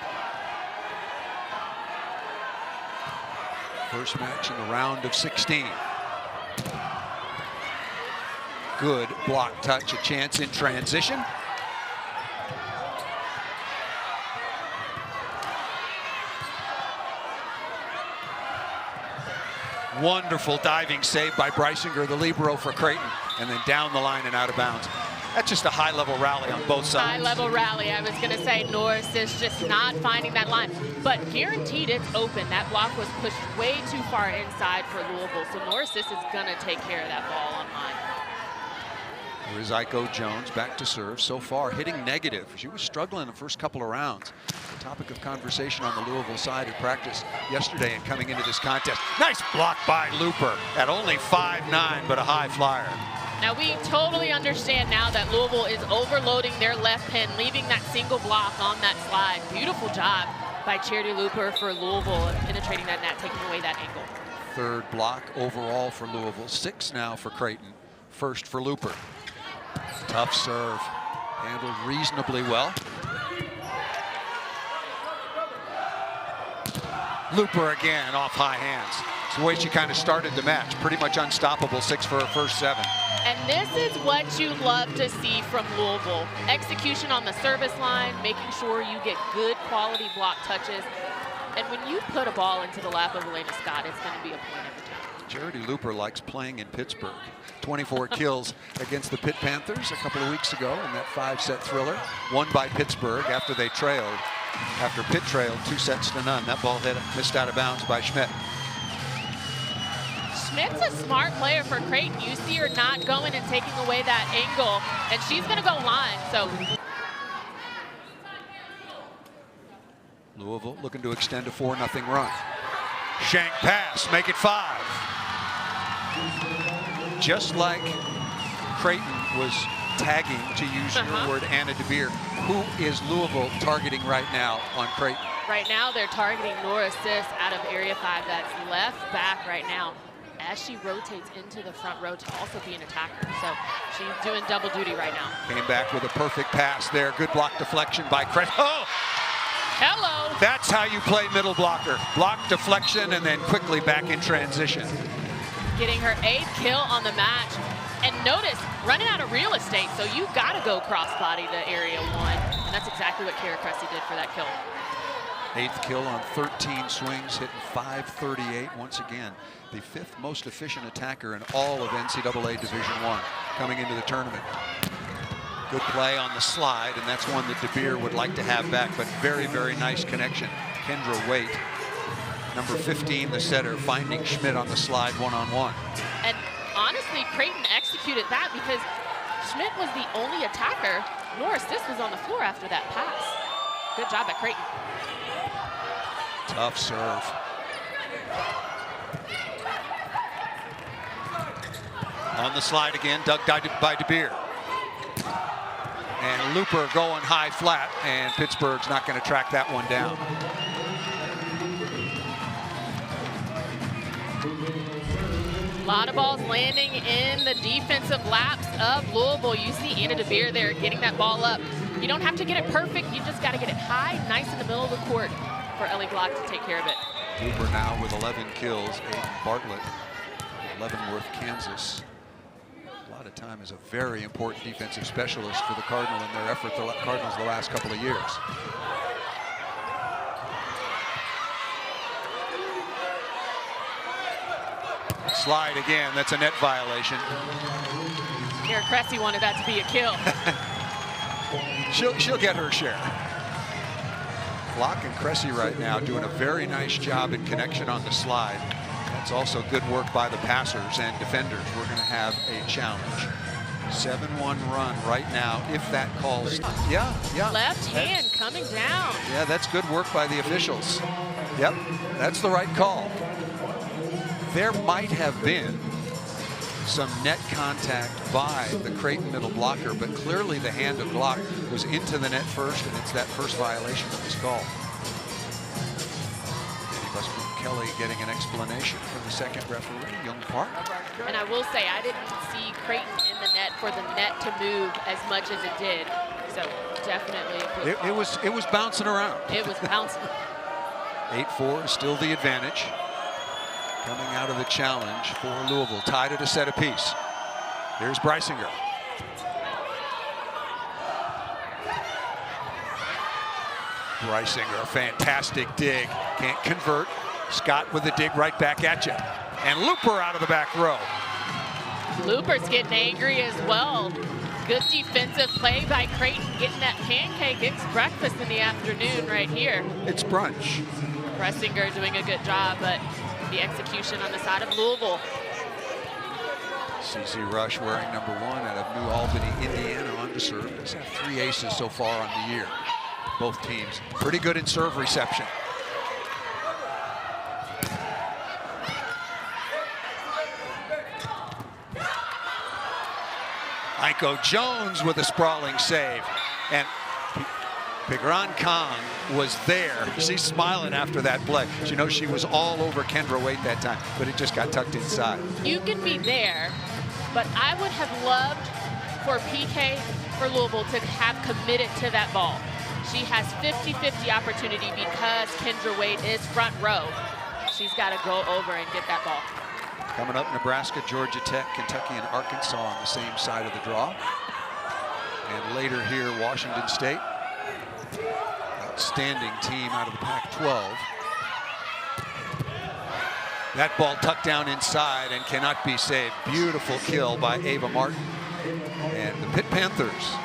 First match in the round of 16. Good block touch, a chance in transition. Wonderful diving save by Brysinger, the libero for Creighton, and then down the line and out of bounds. That's just a high-level rally on both sides. High-level rally. I was going to say Norris is just not finding that line, but guaranteed it's open. That block was pushed way too far inside for Louisville, so Norris is going to take care of that ball on line. Here's Aiko Jones back to serve. So far, hitting negative. She was struggling the first couple of rounds. The topic of conversation on the Louisville side at practice yesterday and coming into this contest. Nice block by Looper at only 5'9", but a high flyer. Now we totally understand now that Louisville is overloading their left pin, leaving that single block on that slide. Beautiful job by Charity Looper for Louisville of penetrating that net, taking away that angle. Third block overall for Louisville. 6 now for Creighton. First for Looper. Tough serve. Handled reasonably well. Looper again off high hands. It's the way she kind of started the match. Pretty much unstoppable. 6 for her first 7. And this is what you love to see from Louisville. Execution on the service line, making sure you get good quality block touches. And when you put a ball into the lap of Elena Scott, it's going to be a point every time. Charity Looper likes playing in Pittsburgh. 24 kills against the Pitt Panthers a couple of weeks ago in that 5-set thriller. Won by Pittsburgh after they trailed. After Pitt trailed 2-0. That ball missed out of bounds by Schmidt. Schmidt's a smart player for Creighton. You see her not going and taking away that angle, and she's going to go line. So Louisville looking to extend a 4-0 run. Shank pass, make it 5. Just like Creighton was tagging, to use your word, Anna DeBeer, who is Louisville targeting right now on Creighton? Right now they're targeting Nora Sis out of Area 5. That's left back right now, as she rotates into the front row to also be an attacker. So she's doing double duty right now. Came back with a perfect pass there. Good block deflection by Creighton. Oh! Hello! That's how you play middle blocker. Block deflection and then quickly back in transition. Getting her 8th kill on the match. And notice, running out of real estate, so you got to go cross-body to Area 1. And that's exactly what Kara Cressy did for that kill. 8th kill on 13 swings, hitting .538. Once again, the 5th most efficient attacker in all of NCAA Division I coming into the tournament. Good play on the slide, and that's one that DeBeer would like to have back, but very, very nice connection. Kendra Waite, number 15, the setter, finding Schmidt on the slide one-on-one. And honestly, Creighton executed that because Schmidt was the only attacker. Norris Sis was on the floor after that pass. Good job at Creighton. Tough serve. On the slide again, dug by DeBeer. And Looper going high flat, and Pittsburgh's not going to track that one down. A lot of balls landing in the defensive laps of Louisville. You see Anna DeBeer there getting that ball up. You don't have to get it perfect. You just got to get it high, nice in the middle of the court for Ellie Glock to take care of it. Looper now with 11 kills. Aiden Bartlett, Leavenworth, Kansas. A lot of time as a very important defensive specialist for the Cardinals in their effort, the Cardinals the last couple of years. Slide again, that's a net violation. Kara Cressy wanted that to be a kill. She'll get her share. Glock and Cressy right now doing a very nice job in connection on the slide. That's also good work by the passers and defenders. We're going to have a challenge. 7-1 run right now, if that calls. Yeah. Left hand coming down. Yeah, that's good work by the officials. Yep, that's the right call. There might have been some net contact by the Creighton middle blocker, but clearly the hand of Glock was into the net first, and it's that first violation that was called. Kelly getting an explanation from the second referee, Young Park. And I will say, I didn't see Creighton in the net for the net to move as much as it did. So definitely a good call. It was bouncing around. It was bouncing. 8-4 is still the advantage. coming out of the challenge for Louisville, tied at a set apiece. Here's Brysinger. Brysinger, a fantastic dig. Can't convert. Scott with a dig right back at you. And Looper out of the back row. Looper's getting angry as well. Good defensive play by Creighton, getting that pancake. It's breakfast in the afternoon right here. It's brunch. Brysinger doing a good job, but the execution on the side of Louisville. CC Rush wearing #1 out of New Albany, Indiana, on to serve. He's had 3 aces so far on the year. Both teams pretty good in serve reception. Aiko Jones with a sprawling save. And Pigran Kong was there. She's smiling after that play. She knows she was all over Kendra Waite that time, but it just got tucked inside. You can be there, but I would have loved for PK for Louisville to have committed to that ball. She has 50-50 opportunity because Kendra Waite is front row. She's got to go over and get that ball. Coming up, Nebraska, Georgia Tech, Kentucky, and Arkansas on the same side of the draw. And later here, Washington State. Outstanding team out of the Pac-12. That ball tucked down inside and cannot be saved. Beautiful kill by Ava Martin. And the Pitt Panthers,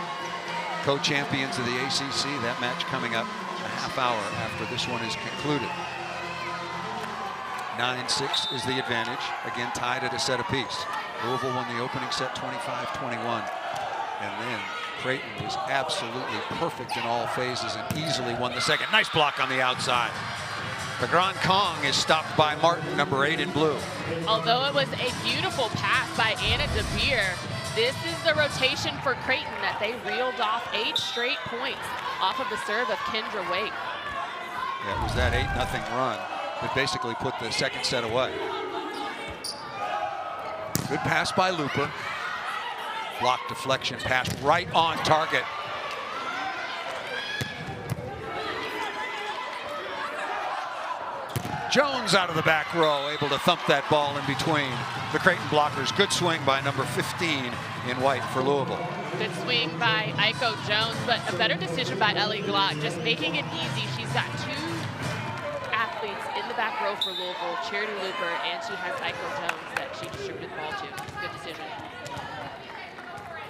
co-champions of the ACC. That match coming up a half hour after this one is concluded. 9-6 is the advantage. Again, tied at a set apiece. Louisville won the opening set 25-21. And then Creighton was absolutely perfect in all phases and easily won the second. Nice block on the outside. Pigran Kong is stopped by Martin, #8 in blue. Although it was a beautiful pass by Anna DeBeer, this is the rotation for Creighton that they reeled off 8 straight points off of the serve of Kendra Waite. Yeah, it was that 8-0 run that basically put the second set away. Good pass by Looper. Block deflection pass right on target. Jones out of the back row, able to thump that ball in between the Creighton blockers. Good swing by #15 in white for Louisville. Good swing by Aiko Jones, but a better decision by Ellie Glock, just making it easy. She's got 2 athletes in the back row for Louisville, Charity Looper, and she has Aiko Jones that she distributed the ball to. Good decision.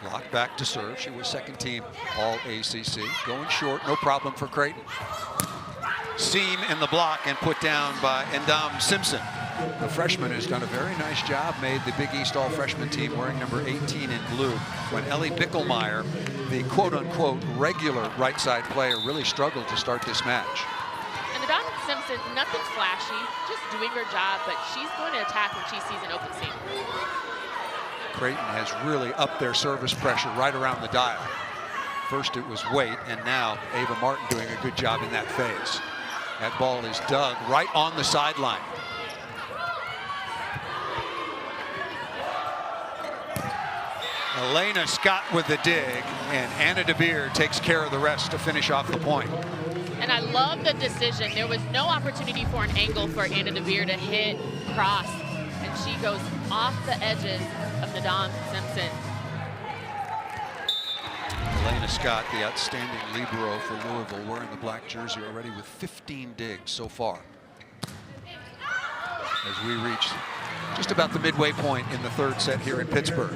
Glock back to serve. She was second team all ACC. Going short, no problem for Creighton. Seam in the block and put down by Endam Simpson. The freshman has done a very nice job, made the Big East all-freshman team wearing #18 in blue. When Ellie Bickelmeyer, the quote-unquote regular right side player, really struggled to start this match. And Endam Simpson, nothing flashy, just doing her job, but she's going to attack when she sees an open seam. Creighton has really upped their service pressure right around the dial. First it was Waite, and now Ava Martin doing a good job in that phase. That ball is dug right on the sideline. Elena Scott with the dig, and Anna DeBeer takes care of the rest to finish off the point. And I love the decision. There was no opportunity for an angle for Anna DeBeer to hit cross, and she goes off the edges of Endam Simpson. Elena Scott, the outstanding libero for Louisville, wearing the black jersey already with 15 digs so far. As we reach just about the midway point in the third set here in Pittsburgh.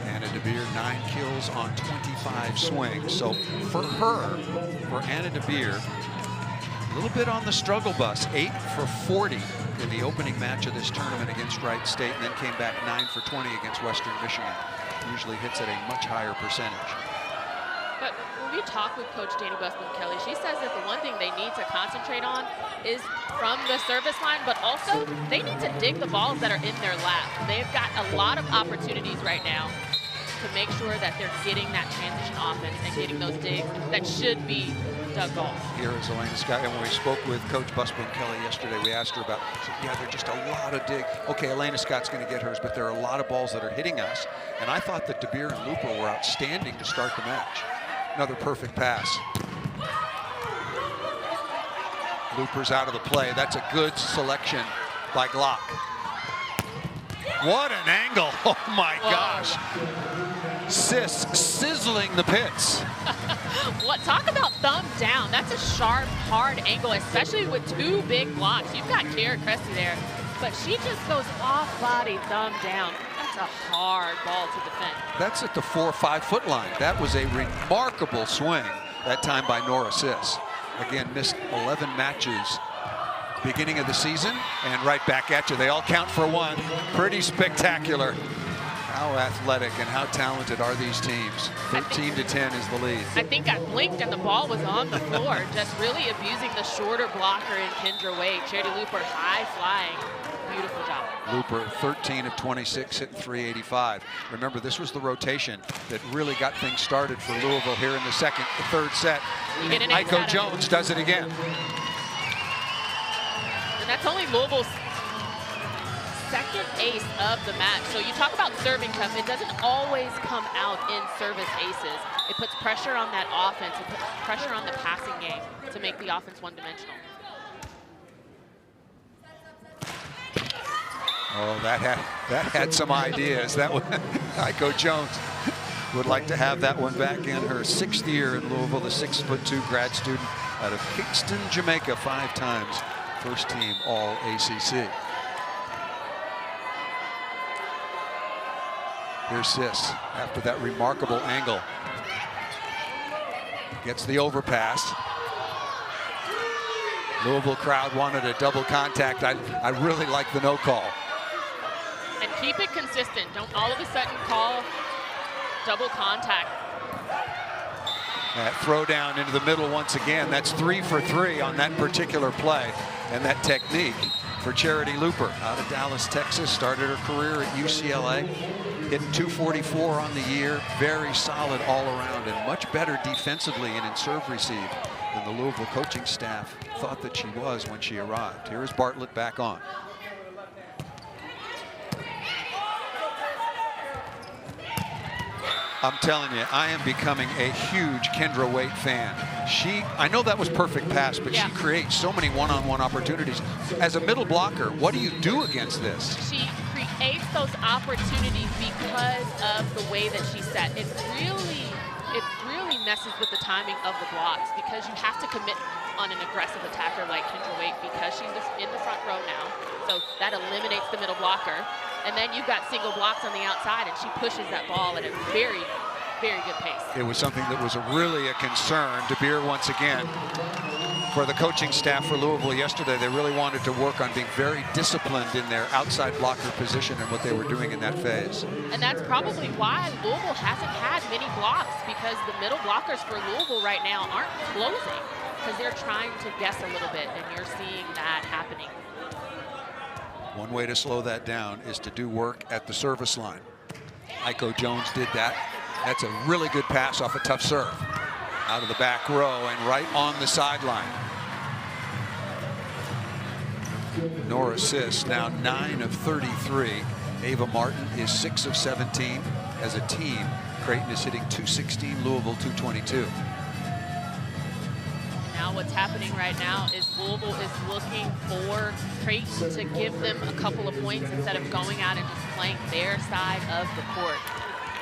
Anna DeBeer, 9 kills on 25 swings. So for her, for Anna DeBeer, a little bit on the struggle bus. 8 for 40 in the opening match of this tournament against Wright State, and then came back 9 for 20 against Western Michigan. Usually hits at a much higher percentage. But when we talk with Coach Danny Busman-Kelly, she says that the one thing they need to concentrate on is from the service line, but also they need to dig the balls that are in their lap. They've got a lot of opportunities right now to make sure that they're getting that transition offense and getting those digs that should be dug balls. Here is Elena Scott, and when we spoke with Coach Busman-Kelly yesterday, we asked her about, she said, yeah, there's just a lot of dig. Okay, Elena Scott's going to get hers, but there are a lot of balls that are hitting us. And I thought that DeBeer and Looper were outstanding to start the match. Another perfect pass. Looper's out of the play. That's a good selection by Glock. What an angle. Oh my gosh. Sis sizzling the pits. What, talk about thumb down. That's a sharp, hard angle, especially with two big blocks. You've got Kara Cressy there, but she just goes off body, thumb down. That's a hard ball to defend. That's at the 4 or 5 foot line. That was a remarkable swing that time by Nora Sis. Again, missed 11 matches beginning of the season, and right back at you. They all count for one. Pretty spectacular. How athletic and how talented are these teams? 13-10 is the lead. I think I blinked and the ball was on the floor, just really abusing the shorter blocker in Kendra Wade. Charity Looper, high flying. Beautiful job. Looper, 13 of 26, hitting 385. Remember, this was the rotation that really got things started for Louisville here in the third set. And Aiko Jones does it again. And that's only Louisville's second ace of the match. So you talk about serving tough. It doesn't always come out in service aces. It puts pressure on that offense. It puts pressure on the passing game to make the offense one-dimensional. Oh, that had some ideas. That one, Aiko Jones would like to have that one back in her 6th year in Louisville, the 6'2" grad student out of Kingston, Jamaica, 5 times first team all ACC. Here's Sis after that remarkable angle. Gets the overpass. Louisville crowd wanted a double contact. I really like the no call. And keep it consistent. Don't all of a sudden call double contact. That throw down into the middle once again. That's 3 for 3 on that particular play. And that technique for Charity Looper out of Dallas, Texas. Started her career at UCLA. Hitting 244 on the year. Very solid all around and much better defensively and in serve receive than the Louisville coaching staff thought that she was when she arrived. Here is Bartlett back on. I'm telling you, I am becoming a huge Kendra Wade fan. I know that was perfect pass, but she creates so many one-on-one opportunities. As a middle blocker, what do you do against this? She creates those opportunities because of the way that she set. It really messes with the timing of the blocks because you have to commit on an aggressive attacker like Kendra Wade because she's in the front row now. So that eliminates the middle blocker. And then you've got single blocks on the outside, and she pushes that ball at a very, very good pace. It was something that was really a concern. DeBeer once again. For the coaching staff for Louisville yesterday, they really wanted to work on being very disciplined in their outside blocker position and what they were doing in that phase. And that's probably why Louisville hasn't had many blocks, because the middle blockers for Louisville right now aren't closing because they're trying to guess a little bit, and you're seeing that happening. One way to slow that down is to do work at the service line. Aiko Jones did that. That's a really good pass off a tough serve. Out of the back row and right on the sideline. Nora Sis now 9 of 33. Ava Martin is 6 of 17. As a team, Creighton is hitting 216, Louisville 222. Now what's happening right now is Louisville is looking for Creighton to give them a couple of points instead of going out and just playing their side of the court.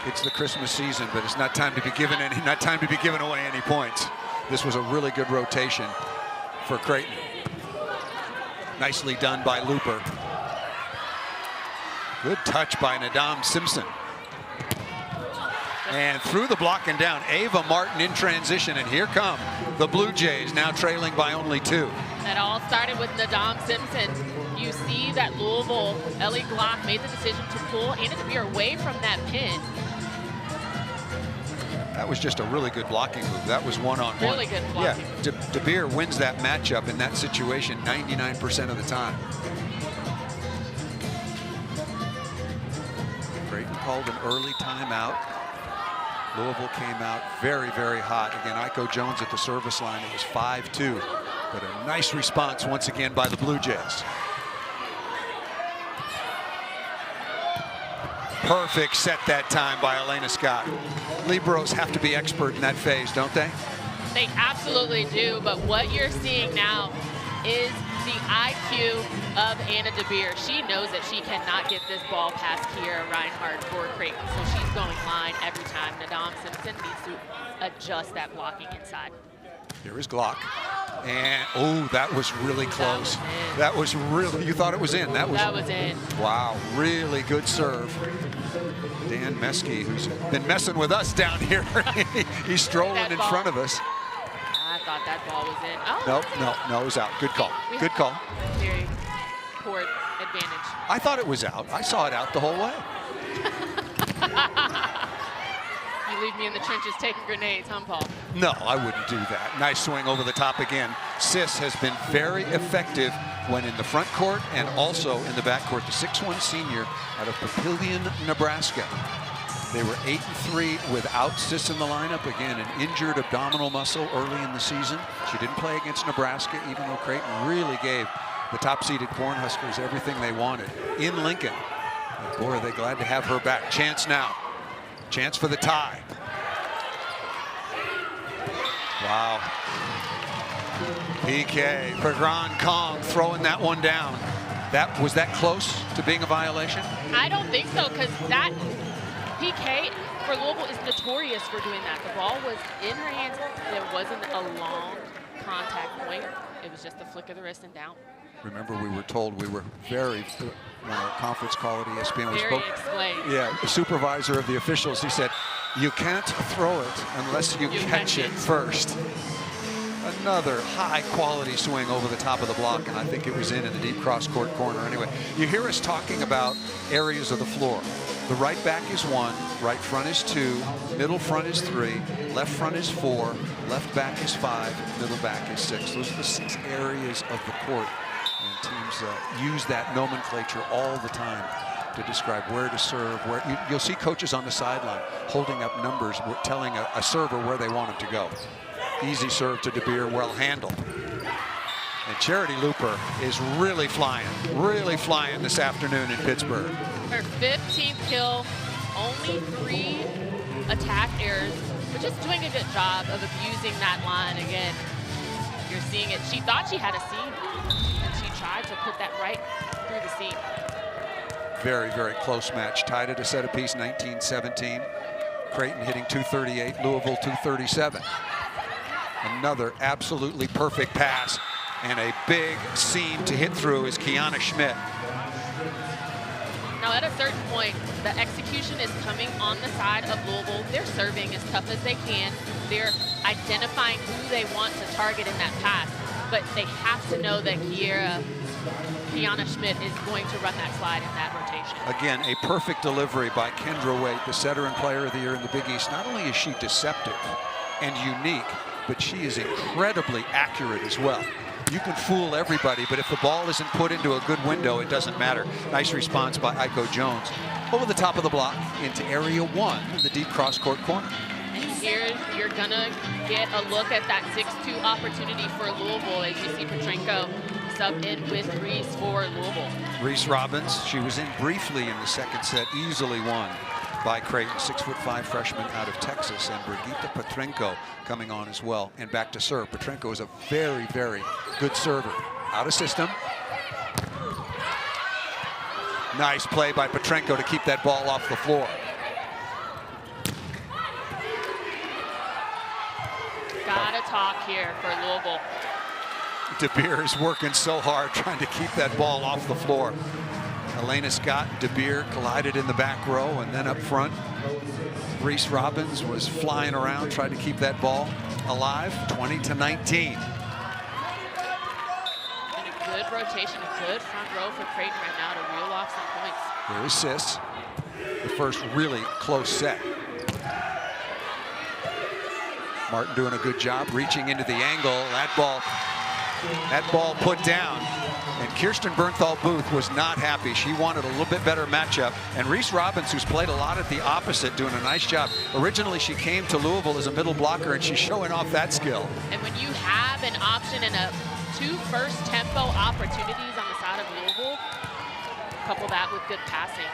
It's the Christmas season, but it's not time to be giving away any points. This was a really good rotation for Creighton. Nicely done by Looper. Good touch by Nadam Simpson. And through the block and down, Ava Martin in transition, and here come the Blue Jays, now trailing by only 2. That all started with Nadam Simpson. You see that Louisville, Ellie Glock made the decision to pull Anna DeBeer away from that pin. That was just a really good blocking move. That was one-on-one. Really good blocking. Yeah, DeBeer wins that matchup in that situation 99% of the time. Creighton called an early timeout. Louisville came out very, very hot. Again, Aiko Jones at the service line. It was 5-2. But a nice response once again by the Blue Jays. Perfect set that time by Elena Scott. Liberos have to be expert in that phase, don't they? They absolutely do, but what you're seeing now is the IQ of Anna DeBeer. She knows that she cannot get this ball past Kiera Reinhardt for Creighton, so she's going line every time. Nadam Simpson needs to adjust that blocking inside. Here is Glock. And, oh, that was really close. That was really, you thought it was in. That was in. Wow, really good serve. Dan Meskey, who's been messing with us down here. He's strolling in front of us. I thought that ball was in. Oh, No, it was out. Good call. Good call. Very poor advantage. I thought it was out. I saw it out the whole way. You leave me in the trenches taking grenades, huh, Paul? No, I wouldn't do that. Nice swing over the top again. Sis has been very effective when in the front court and also in the back court. The 6'1" senior out of Papillion, Nebraska. They were 8-3 without Sis in the lineup. Again, an injured abdominal muscle early in the season. She didn't play against Nebraska, even though Creighton really gave the top-seeded Cornhuskers everything they wanted in Lincoln. And boy, are they glad to have her back. Chance now. Chance for the tie. Wow. PK for Gran Kong throwing that one down. Was that close to being a violation? I don't think so, because that PK for Louisville is notorious for doing that. The ball was in her hands. There wasn't a long contact point. It was just a flick of the wrist and down. Remember, we were told we were very, conference call at ESPN. We Very spoke. explained. Yeah, the supervisor of the officials, he said, you can't throw it unless you catch it first. Another high-quality swing over the top of the block, and I think it was in the deep cross-court corner. Anyway, you hear us talking about areas of the floor. The right back is 1, right front is 2, middle front is 3, left front is 4, left back is 5, middle back is 6. Those are the 6 areas of the court. And teams use that nomenclature all the time to describe where to serve. You'll see coaches on the sideline holding up numbers, telling a server where they want him to go. Easy serve to DeBeer, well handled. And Charity Looper is really flying this afternoon in Pittsburgh. Her 15th kill, only 3 attack errors, but just doing a good job of abusing that line again. You're seeing it. She thought she had a seam, and she tried to put that right through the seam. Very, very close match. Tied at a set apiece, 19-17. Creighton hitting 238, Louisville 237. Another absolutely perfect pass, and a big seam to hit through is Kiana Schmidt. Now, at a certain point, the execution is coming on the side of Louisville. They're serving as tough as they can. They're identifying who they want to target in that pass, but they have to know that Kiana Schmidt is going to run that slide in that rotation. Again, a perfect delivery by Kendra Waite, the setter and player of the year in the Big East. Not only is she deceptive and unique, but she is incredibly accurate as well. You can fool everybody, but if the ball isn't put into a good window, it doesn't matter. Nice response by Aiko Jones. Over the top of the block into area 1, the deep cross-court corner. And here you're gonna get a look at that 6-2 opportunity for Louisville as you see Petrenko sub in with Reese for Louisville. Reese Robbins, she was in briefly in the second set, easily won by Creighton, 6'5" freshman out of Texas, and Brigitte Petrenko coming on as well. And back to serve. Petrenko is a very, very good server. Out of system. Nice play by Petrenko to keep that ball off the floor. Gotta talk here for Louisville. DeBeer is working so hard trying to keep that ball off the floor. Elena Scott and DeBeer collided in the back row, and then up front, Reese Robbins was flying around, trying to keep that ball alive. 20-19. And a good rotation, a good front row for Creighton right now to reel off some points. Here is Sis, the first really close set. Martin doing a good job reaching into the angle. That ball put down. And Kirsten Bernthal Booth was not happy. She wanted a little bit better matchup. And Reese Robbins, who's played a lot at the opposite, doing a nice job. Originally, she came to Louisville as a middle blocker, and she's showing off that skill. And when you have an option and 2 first tempo opportunities on the side of Louisville, couple that with good passing,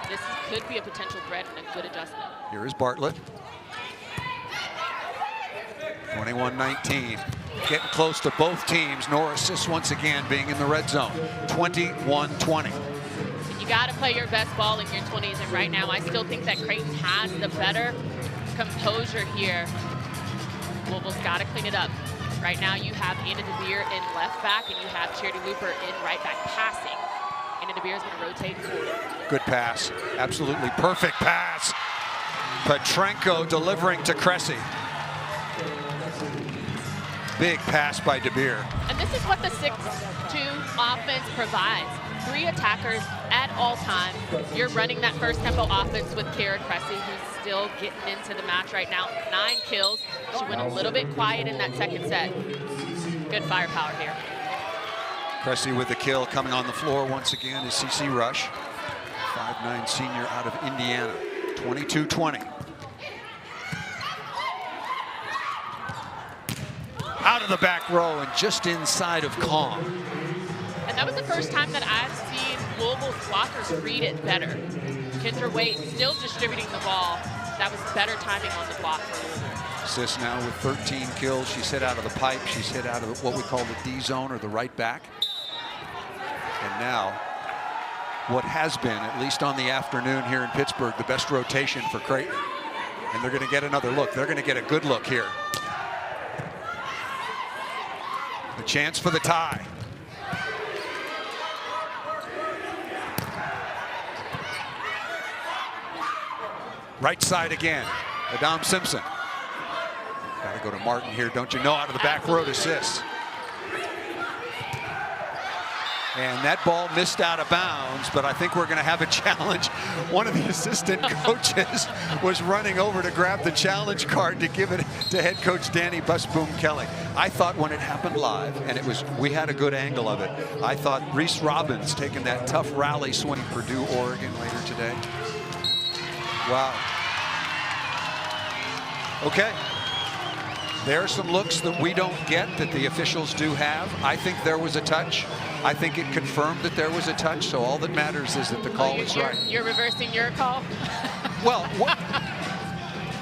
this could be a potential threat and a good adjustment. Here is Bartlett. 21-19. getting close to both teams. Nora Sis once again being in the red zone. 21-20. You got to play your best ball in your 20s, and right now I still think that Creighton has the better composure here. Louisville's got to clean it up. Right now you have Anna DeBeer in left back, and you have Charity Looper in right back passing. Anna DeBeer is going to rotate forward. Good pass. Absolutely perfect pass. Petrenko delivering to Cressy. Big pass by DeBeer. And this is what the 6-2 offense provides. 3 attackers at all times. You're running that first tempo offense with Kara Cressy, who's still getting into the match right now. 9 kills. She went a little bit quiet in that second set. Good firepower here. Cressy with the kill. Coming on the floor once again is CC Rush. 5'9" senior out of Indiana. 22-20. Out of the back row and just inside of Kong. And that was the first time that I've seen Louisville's blockers read it better. Kendra Waite still distributing the ball. That was better timing on the block for Louisville. Sis now with 13 kills. She's hit out of the pipe. She's hit out of what we call the D zone, or the right back. And now, what has been, at least on the afternoon here in Pittsburgh, the best rotation for Creighton. And they're going to get another look. They're going to get a good look here. A chance for the tie. Right side again. Adam Simpson. Got to go to Martin here, don't you know? Out of the back row to Sis. And that ball missed out of bounds, but I think we're going to have a challenge. One of the assistant coaches was running over to grab the challenge card to give it to head coach Danny Busboom Kelly. I thought when it happened live, and we had a good angle of it, I thought Reese Robbins taking that tough rally swing. Purdue, Oregon later today. Wow. Okay. There are some looks that we don't get that the officials do have. I think there was a touch. I think it confirmed that there was a touch, so all that matters is that the call is right. You're reversing your call? Well,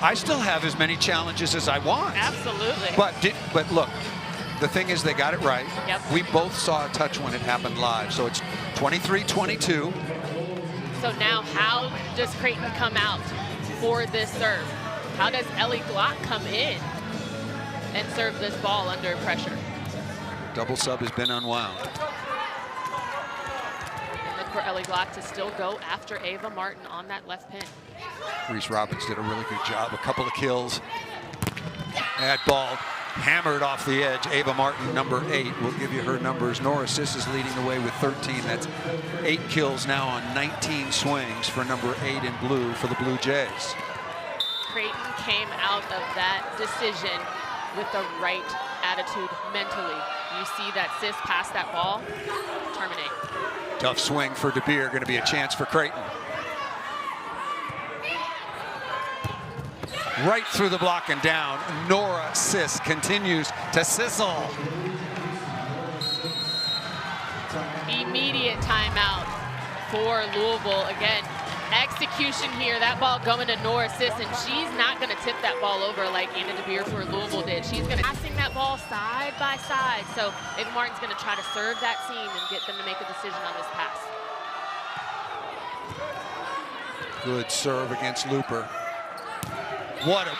I still have as many challenges as I want. Absolutely. But look, the thing is they got it right. Yep. We both saw a touch when it happened live, so it's 23-22. So now how does Creighton come out for this serve? How does Ellie Glock come in and serve this ball under pressure? Double sub has been unwound. Look for Ellie Glock to still go after Ava Martin on that left pin. Reese Robbins did a really good job. A couple of kills. That ball hammered off the edge. Ava Martin, number 8. We'll give you her numbers. Nora Sis is leading the way with 13. That's 8 kills now on 19 swings for number 8 in blue for the Blue Jays. Creighton came out of that decision with the right attitude mentally. You see that Sis pass that ball, terminate. Tough swing for DeBeer, going to be a chance for Creighton. Right through the block and down. Nora Sis continues to sizzle. Immediate timeout for Louisville. Again, execution here. That ball going to Nora Sis, and she's not going to tip that ball over like Anna DeBeer for Louisville did. She's going to passing that ball side by side. So Ava Martin's going to try to serve that seam and get them to make a decision on this pass. Good serve against Looper. What a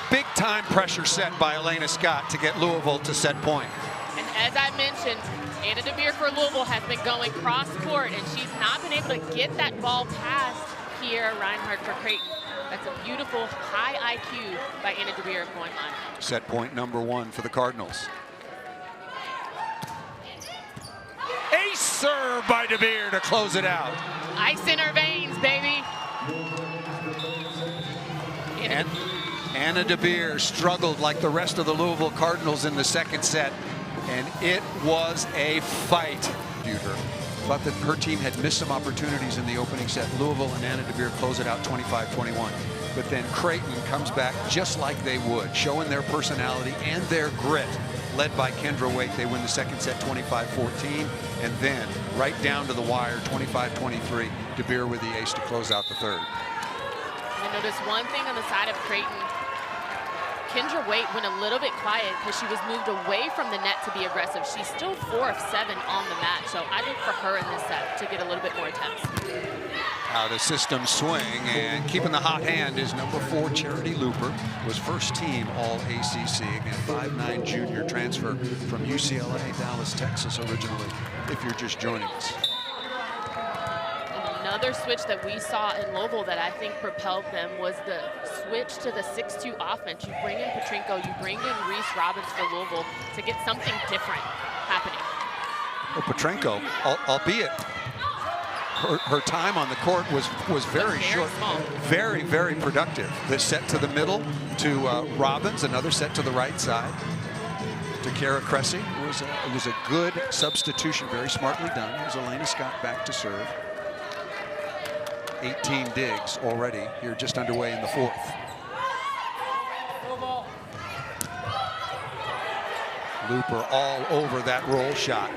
big time pressure set by Elena Scott to get Louisville to set point. And as I mentioned, Anna DeBeer for Louisville has been going cross court, and she's not been able to get that ball past Kiera Reinhardt for Creighton. That's a beautiful high IQ by Anna DeBeer at point line. Set point number 1 for the Cardinals. Ace serve by DeBeer to close it out. Ice in her veins, baby. And Anna DeBeer struggled like the rest of the Louisville Cardinals in the second set, and it was a fight. Thought that her team had missed some opportunities in the opening set. Louisville and Anna DeBeer close it out 25-21. But then Creighton comes back just like they would, showing their personality and their grit. Led by Kendra Waite, they win the second set 25-14, and then right down to the wire 25-23. DeBeer with the ace to close out the third. I noticed one thing on the side of Creighton. Kendra Waite went a little bit quiet because she was moved away from the net to be aggressive. She's still 4 of 7 on the match, so I look for her in this set to get a little bit more attempts. Out of system swing, and keeping the hot hand is number 4 Charity Looper, was first team all ACC. Again, 5'9" junior transfer from UCLA, Dallas, Texas originally, if you're just joining us. Another switch that we saw in Louisville that I think propelled them was the switch to the 6-2 offense. You bring in Petrenko, you bring in Reese Robbins for Louisville to get something different happening. Well, Petrenko, albeit her time on the court was very short, small. very, very productive. The set to the middle to Robbins, another set to the right side to Kara Cressy. It was a good substitution, very smartly done. Here's Elena Scott back to serve. 18 digs already here, just underway in the 4th. Looper all over that roll shot.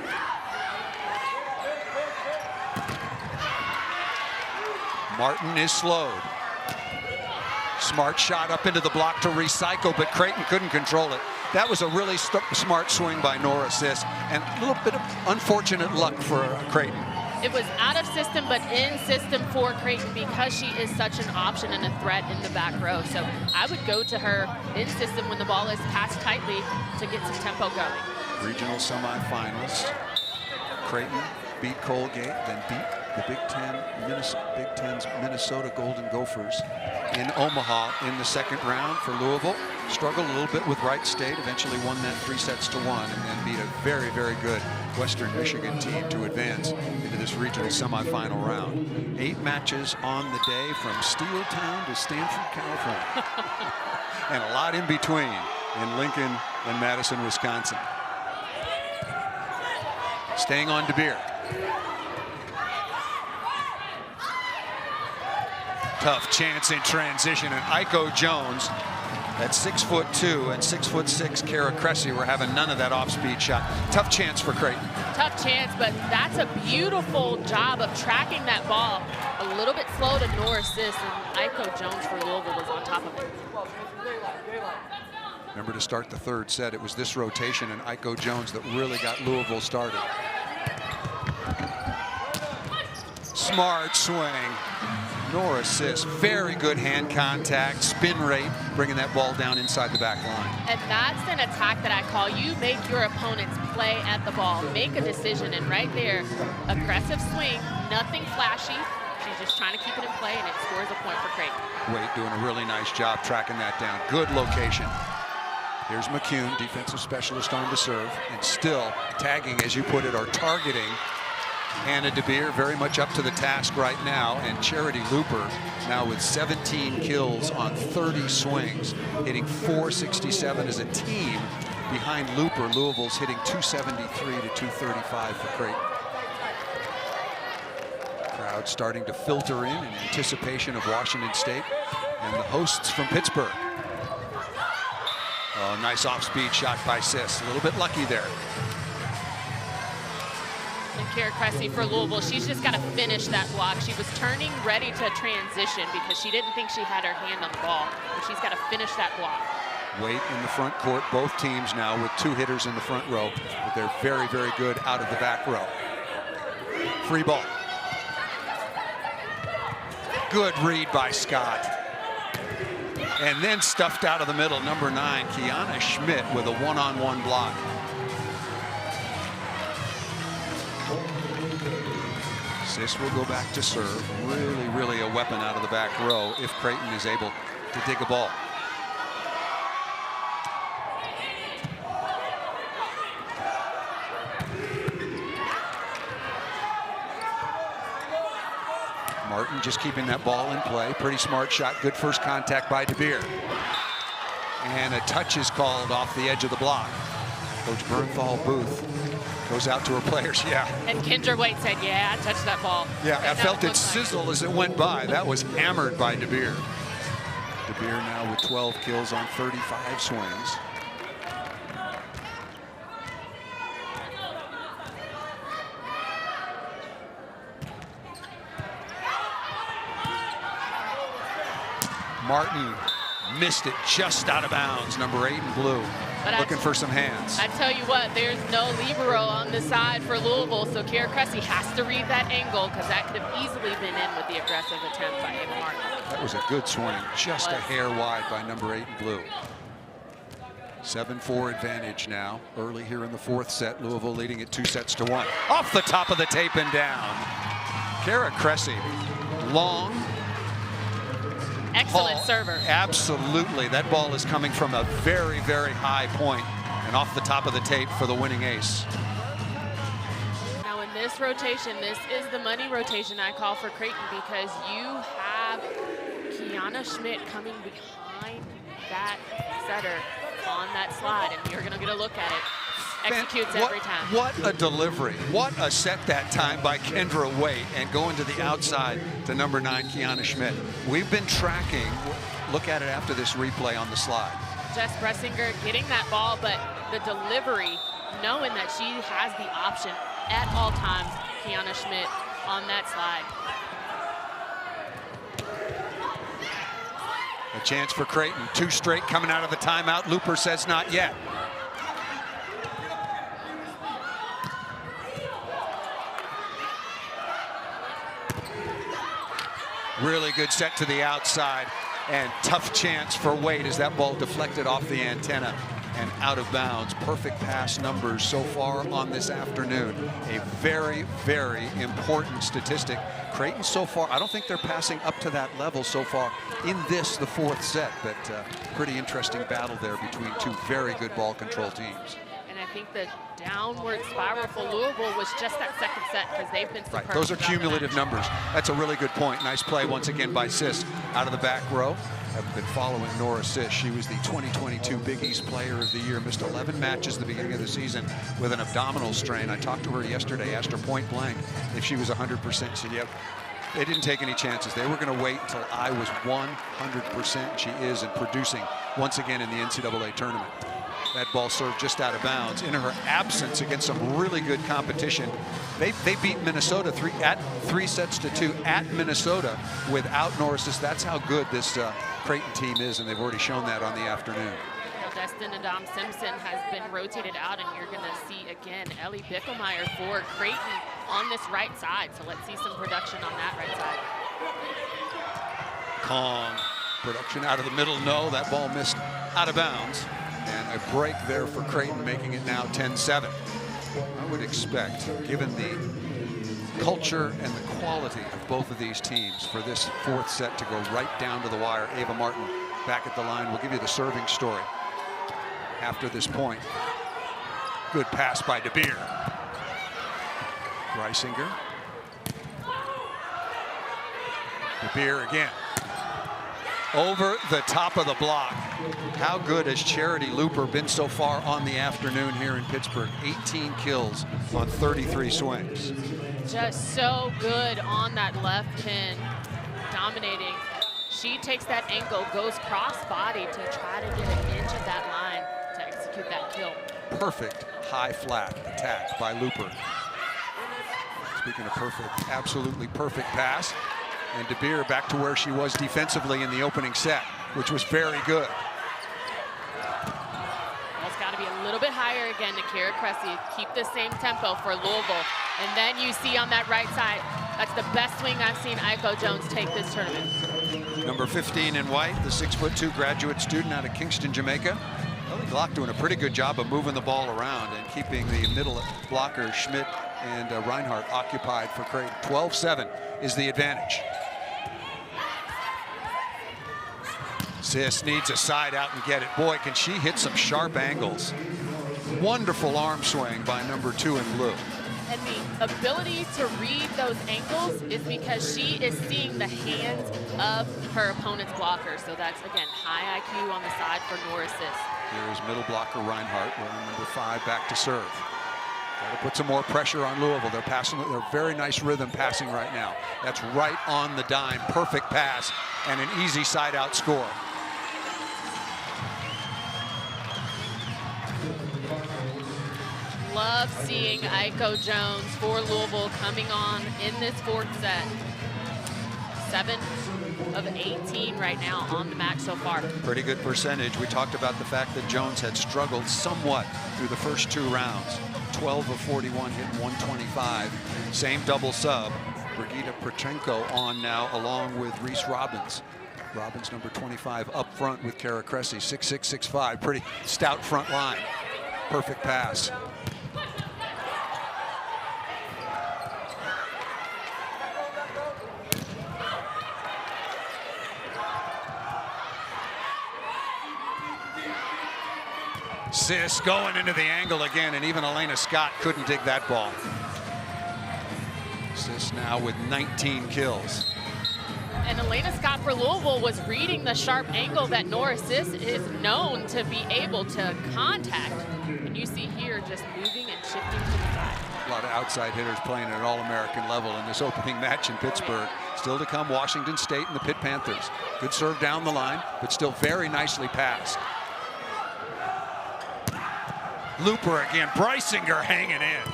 Martin is slowed. Smart shot up into the block to recycle, but Creighton couldn't control it. That was a really smart swing by Nora Sis, and a little bit of unfortunate luck for Creighton. It was out of system, but in system for Creighton because she is such an option and a threat in the back row. So I would go to her in system when the ball is passed tightly to get some tempo going. Regional semifinals. Creighton beat Colgate, then beat the Big Ten's Minnesota Golden Gophers in Omaha in the 2nd round for Louisville. Struggled a little bit with Wright State, eventually won that 3-1, and then beat a very, very good Western Michigan team to advance into this regional semifinal round. 8 matches on the day from Steeltown to Stanford, California. And a lot in between in Lincoln and Madison, Wisconsin. Staying on DeBeer. Tough chance in transition, and Aiko Jones at 6'2" and 6'6" Kara Cressy were having none of that off-speed shot. Tough chance for Creighton. Tough chance, but that's a beautiful job of tracking that ball. A little bit slow to Nora Sis, and Aiko Jones for Louisville was on top of it. Remember, to start the 3rd set, it was this rotation and Aiko Jones that really got Louisville started. Smart swing. Nora Sis, very good hand contact, spin rate, bringing that ball down inside the back line. And that's an attack that I call. You make your opponents play at the ball, make a decision, and right there, aggressive swing, nothing flashy. She's just trying to keep it in play, and it scores a point for Creighton. Waite doing a really nice job tracking that down. Good location. Here's McCune, defensive specialist on the serve, and still tagging, as you put it, or targeting Hannah DeBeer, very much up to the task right now, and Charity Looper now with 17 kills on 30 swings, hitting .467 as a team. Behind Looper, Louisville's hitting .273 to .235 for Creighton. Crowd starting to filter in anticipation of Washington State and the hosts from Pittsburgh. Oh, nice off-speed shot by Sis. A little bit lucky there. Kara Cressy for Louisville, she's just got to finish that block. She was turning ready to transition because she didn't think she had her hand on the ball, but she's got to finish that block. Waite in the front court, both teams now with 2 hitters in the front row, but they're very, very good out of the back row. Free ball. Good read by Scott. And then stuffed out of the middle, number 9, Kiana Schmidt with a one-on-one block. Sis will go back to serve. Really, really a weapon out of the back row if Creighton is able to dig a ball. Martin just keeping that ball in play. Pretty smart shot. Good first contact by DeBeer. And a touch is called off the edge of the block. Coach Bernthal Booth goes out to her players. Yeah. And Kendra Waite said, yeah, I touched that ball. Yeah, I felt it sizzle as it went by. That was hammered by DeBeer. DeBeer now with 12 kills on 35 swings. Martin missed it just out of bounds. Number 8 in blue, looking for some hands. I tell you what, there's no libero on the side for Louisville, so Kara Cressy has to read that angle because that could have easily been in with the aggressive attempt by Ava Martin. That was a good swing, just a hair wide by number 8 in blue. 7-4 advantage now, early here in the 4th set. Louisville leading it 2-1. Off the top of the tape and down. Kara Cressy, long. Excellent server. Absolutely. That ball is coming from a very, very high point and off the top of the tape for the winning ace. Now in this rotation, this is the money rotation I call for Creighton because you have Kiana Schmidt coming behind that setter on that slide, and you're going to get a look at it. Executes every time. What a delivery. What a set that time by Kendra Waite, and going to the outside to number 9, Kiana Schmidt. We've been tracking, look at it after this replay on the slide. Jess Bressinger getting that ball, but the delivery, knowing that she has the option at all times, Kiana Schmidt on that slide. A chance for Creighton. 2 straight coming out of the timeout. Looper says not yet. Really good set to the outside, and tough chance for Waite as that ball deflected off the antenna and out of bounds. Perfect pass numbers so far on this afternoon. A very, very important statistic. Creighton so far, I don't think they're passing up to that level so far in this, the 4th set, but pretty interesting battle there between 2 very good ball control teams. And I think the downward spiral for Louisville was just that 2nd set because they've been superb. Right, those are cumulative numbers. That's a really good point. Nice play once again by Sis out of the back row. I've been following Nora Sis. She was the 2022 Big East Player of the Year. Missed 11 matches at the beginning of the season with an abdominal strain. I talked to her yesterday, asked her point blank if she was 100%. She said, yep. They didn't take any chances. They were going to wait until I was 100%. She is, and producing once again in the NCAA tournament. That ball served just out of bounds. In her absence against some really good competition, they beat Minnesota 3-2 at Minnesota without Norris. That's how good this Creighton team is, and they've already shown that on the afternoon. Destin and Dom Simpson has been rotated out, and you're going to see again Ellie Bickelmeyer for Creighton on this right side. So let's see some production on that right side. Kong, production out of the middle. No, that ball missed out of bounds. And a break there for Creighton, making it now 10-7. I would expect, given the culture and the quality of both of these teams, for this 4th set to go right down to the wire. Ava Martin back at the line. We'll give you the serving story after this point. Good pass by DeBeer. Greisinger. DeBeer again. Over the top of the block. How good has Charity Looper been so far on the afternoon here in Pittsburgh? 18 kills on 33 swings. Just so good on that left pin, dominating. She takes that angle, goes cross body to try to get an inch of that line to execute that kill. Perfect high flat attack by Looper. Speaking of perfect, absolutely perfect pass. And DeBeer back to where she was defensively in the opening set, which was very good. Well, it's got to be a little bit higher again to Kara Cressy. Keep the same tempo for Louisville. And then you see on that right side, that's the best swing I've seen Aiko Jones take this tournament. Number 15 in white, the 6'2" graduate student out of Kingston, Jamaica. Ellie Glock doing a pretty good job of moving the ball around and keeping the middle blocker Schmidt and Reinhardt occupied for Creighton. 12-7 is the advantage. Sis needs a side out and get it. Boy, can she hit some sharp angles. Wonderful arm swing by number 2 in blue. And the ability to read those ankles is because she is seeing the hands of her opponent's blocker. So that's, again, high IQ on the side for Nora Sis. Here's middle blocker Reinhardt, wearing number 5, back to serve. Got to put some more pressure on Louisville. They're passing, they're very nice rhythm passing right now. That's right on the dime. Perfect pass and an easy side out score. Love seeing Aiko Jones for Louisville coming on in this 4th set. 7 of 18 right now on the match so far. Pretty good percentage. We talked about the fact that Jones had struggled somewhat through the first 2 rounds. 12 of 41, hitting 125. Same double sub. Brigitte Petrenko on now along with Reese Robbins. Robbins, number 25, up front with Kara Cressy. 6'6", 6'5", pretty stout front line. Perfect pass. Sis going into the angle again, and even Elena Scott couldn't dig that ball. Sis now with 19 kills. And Elena Scott for Louisville was reading the sharp angle that Nora Sis is known to be able to contact. And you see here just moving and shifting to the side. A lot of outside hitters playing at an all-American level in this opening match in Pittsburgh. Still to come, Washington State and the Pitt Panthers. Good serve down the line, but still very nicely passed. Looper again, Brysinger hanging in.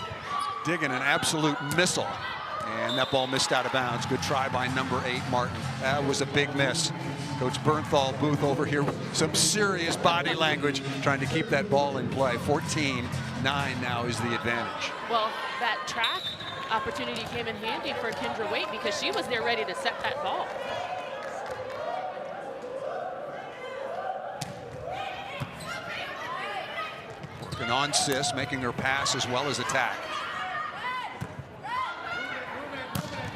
Digging an absolute missile. And that ball missed out of bounds. Good try by number 8, Martin. That was a big miss. Coach Bernthal Booth over here with some serious body language trying to keep that ball in play. 14-9 now is the advantage. Well, that track opportunity came in handy for Kendra Waite because she was there ready to set that ball. Working on Sis, making her pass as well as attack.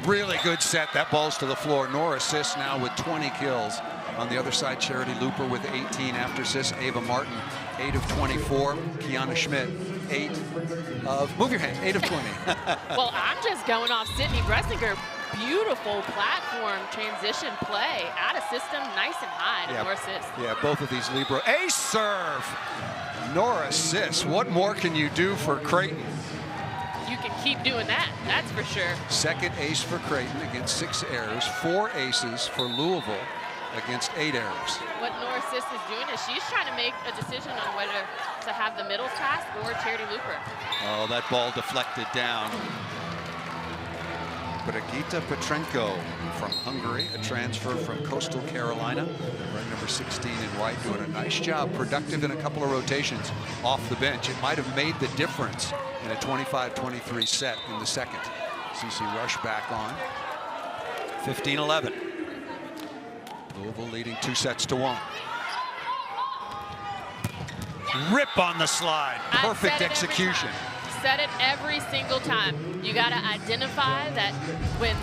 Really good set. That ball's to the floor. Nora Sis now with 20 kills. On the other side, Charity Looper with 18 after Sis. Ava Martin, 8 of 24. Kiana Schmidt, 8 of, move your hand, 8 of 20. Well, I'm just going off Sydney Brysinger. Beautiful platform transition play. Out of system, nice and high to Nora Sis. Yeah, both of these Libero. Ace serve! Nora Sis, what more can you do for Creighton? You can keep doing that, that's for sure. Second ace for Creighton against 6 errors. 4 aces for Louisville against 8 errors. What Nora Sis is doing is she's trying to make a decision on whether to have the middle pass or Charity Looper. Oh, that ball deflected down. Brigitte Petrenko from Hungary, a transfer from Coastal Carolina. Right, number 16 in white, doing a nice job, productive in a couple of rotations off the bench. It might have made the difference in a 25-23 set in the second. CC Rush back on. 15-11. Louisville leading 2-1. Rip on the slide. Perfect execution. Said it every single time. You got to identify that when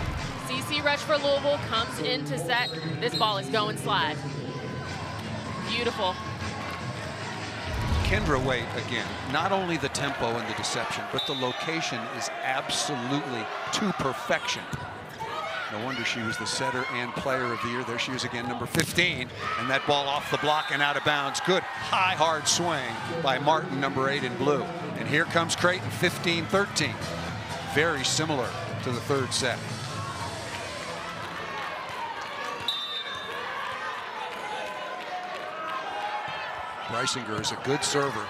CC Rush for Louisville comes into set, this ball is going slide. Beautiful. Kendra Waite again, not only the tempo and the deception, but the location is absolutely to perfection. No wonder she was the setter and player of the year. There she is again, number 15, and that ball off the block and out of bounds. Good high, hard swing by Martin, number 8 in blue. And here comes Creighton, 15-13. Very similar to the third set. Brysinger is a good server.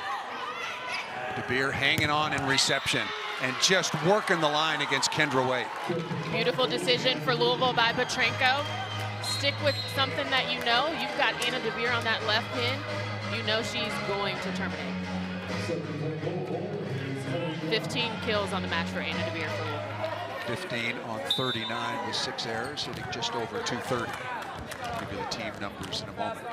DeBeer hanging on in reception and just working the line against Kendra Waite. Beautiful decision for Louisville by Petrenko. Stick with something that you know. You've got Anna DeBeer on that left pin. You know she's going to terminate. 15 kills on the match for Anna DeBeer for Louisville. 15 on 39 with 6 errors, hitting just over 230. I'll give you the team numbers in a moment.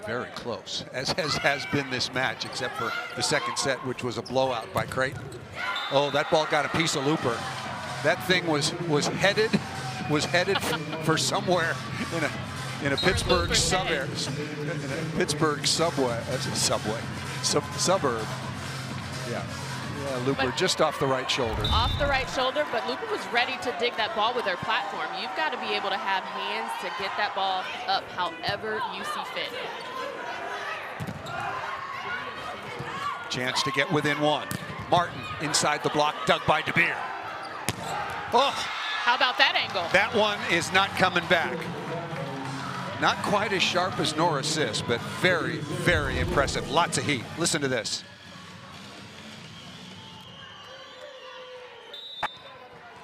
Very close, as has been this match, except for the second set, which was a blowout by Creighton. Oh, that ball got a piece of Looper. That thing was headed for somewhere in a Pittsburgh suburb. Yeah, Looper but just off the right shoulder. Off the right shoulder, but Looper was ready to dig that ball with her platform. You've got to be able to have hands to get that ball up however you see fit. Chance to get within 1. Martin inside the block, dug by DeBeer. Oh! How about that angle? That one is not coming back. Not quite as sharp as Nora Sis, but very, very impressive. Lots of heat. Listen to this.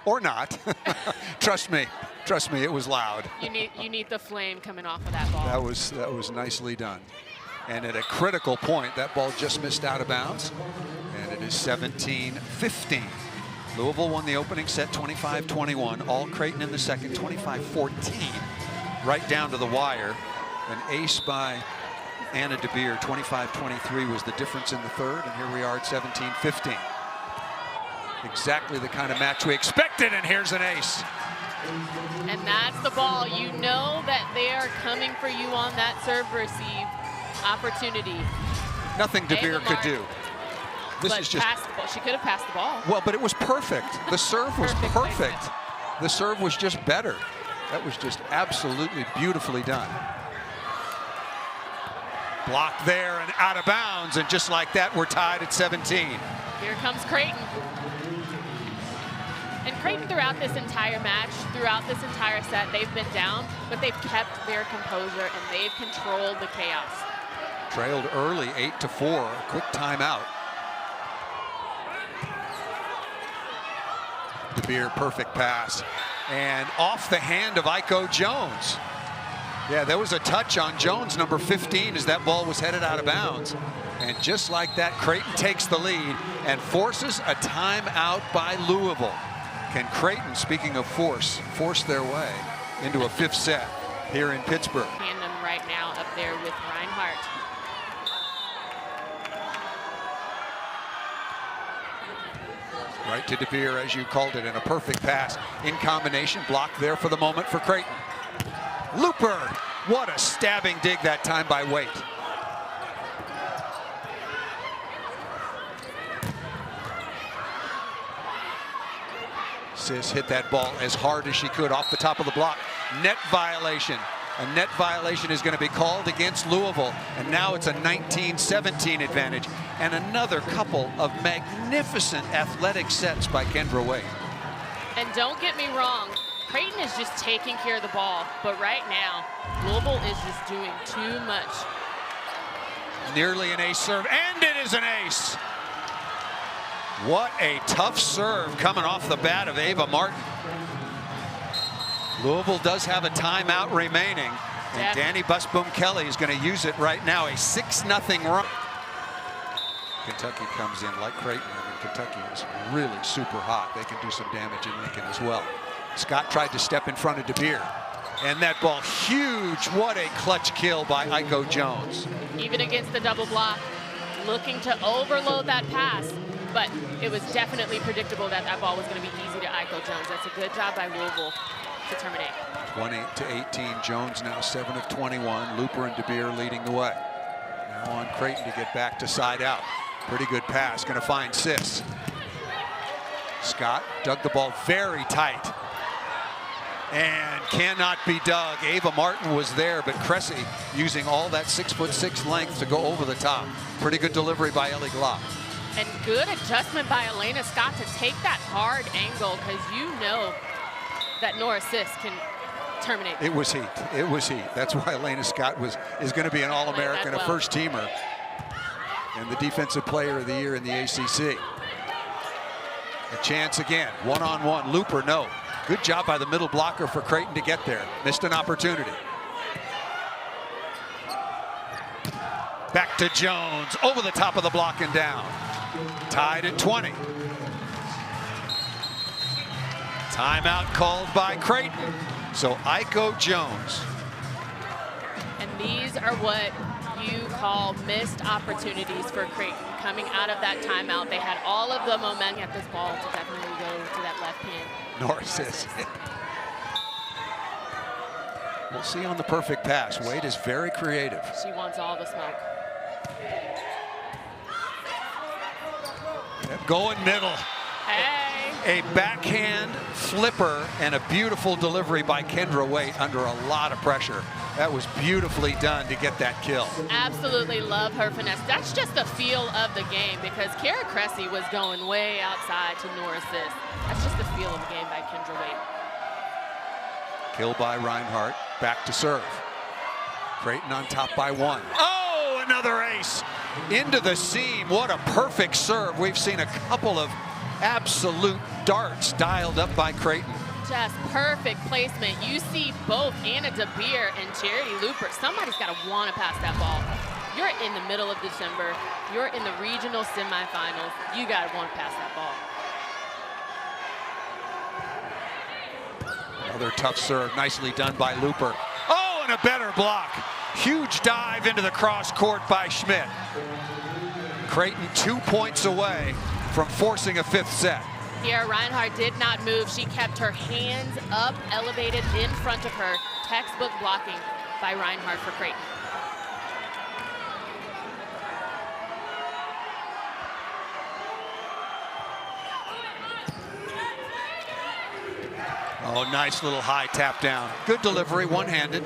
Or not. Trust me. Trust me, it was loud. You need the flame coming off of that ball. That was nicely done. And at a critical point, that ball just missed out of bounds. And it is 17-15. Louisville won the opening set 25-21. All Creighton in the second, 25-14. Right down to the wire. An ace by Anna DeBeer, 25-23 was the difference in the third. And here we are at 17-15. Exactly the kind of match we expected, and here's an ace. And that's the ball. You know that they are coming for you on that serve receive opportunity. Nothing DeBeer could do. This is just. She could have passed the ball. Well, but it was perfect. The serve was perfect. The serve was just better. That was just absolutely beautifully done. Blocked there and out of bounds, and just like that, we're tied at 17. Here comes Creighton. And Creighton throughout this entire match, throughout this entire set, they've been down, but they've kept their composure and they've controlled the chaos. Trailed early, 8-4, quick timeout. DeBeer, perfect pass. And off the hand of Aiko Jones. Yeah, there was a touch on Jones, number 15, as that ball was headed out of bounds. And just like that, Creighton takes the lead and forces a timeout by Louisville. Can Creighton, speaking of force their way into a fifth set here in Pittsburgh? Tandem right now up there with Reinhardt. Right to DeBeer, as you called it, and a perfect pass in combination. Blocked there for the moment for Creighton. Looper, what a stabbing dig that time by Waite. Sis hit that ball as hard as she could off the top of the block. Net violation. A net violation is going to be called against Louisville. And now it's a 19-17 advantage. And another couple of magnificent athletic sets by Kendra Waite. And don't get me wrong, Creighton is just taking care of the ball. But right now, Louisville is just doing too much. Nearly an ace serve, and it is an ace. What a tough serve coming off the bat of Ava Martin. Louisville does have a timeout remaining, and Danny Busboom-Kelly is going to use it right now. A 6-0 run. Kentucky comes in like Creighton. I mean, Kentucky is really super hot. They can do some damage in Lincoln as well. Scott tried to step in front of DeBeer. And that ball, huge. What a clutch kill by Aiko Jones. Even against the double block, looking to overload that pass. But it was definitely predictable that that ball was going to be easy to Aiko Jones. That's a good job by Louisville to terminate. 20-18. Jones now 7 of 21. Looper and DeBeer leading the way. Now on Creighton to get back to side out. Pretty good pass. Going to find Sis. Scott dug the ball very tight. And cannot be dug. Ava Martin was there, but Cressy using all that 6'6" length to go over the top. Pretty good delivery by Ellie Glock. And good adjustment by Elena Scott to take that hard angle, because you know that Nora Sis can terminate. It was heat. It was heat. That's why Elena Scott is going to be an All-American, a first-teamer, and the Defensive Player of the Year in the ACC. A chance again. One-on-one. Looper, no. Good job by the middle blocker for Creighton to get there. Missed an opportunity. Back to Jones. Over the top of the block and down. Tied at 20. Timeout called by Creighton. So Aiko Jones. And these are what you call missed opportunities for Creighton. Coming out of that timeout, they had all of the momentum at this ball to definitely go to that left hand. Norris. We'll see on the perfect pass. Wade is very creative. She wants all the smoke. Going middle. Hey. A backhand flipper and a beautiful delivery by Kendra Waite under a lot of pressure. That was beautifully done to get that kill. Absolutely love her finesse. That's just the feel of the game, because Kara Cressy was going way outside to Nora Sis. That's just the feel of the game by Kendra Waite. Kill by Reinhardt. Back to serve. Creighton on top by 1. Oh, another ace. Into the seam. What a perfect serve. We've seen a couple of absolute darts dialed up by Creighton. Just perfect placement. You see both Anna DeBeer and Charity Looper. Somebody's got to want to pass that ball. You're in the middle of December. You're in the regional semifinals. You got to want to pass that ball. Another tough serve, nicely done by Looper. Oh, and a better block. Huge dive into the cross court by Schmidt. Creighton 2 points away from forcing a fifth set. Here, Reinhardt did not move. She kept her hands up, elevated in front of her. Textbook blocking by Reinhardt for Creighton. Oh, nice little high tap down. Good delivery, one-handed.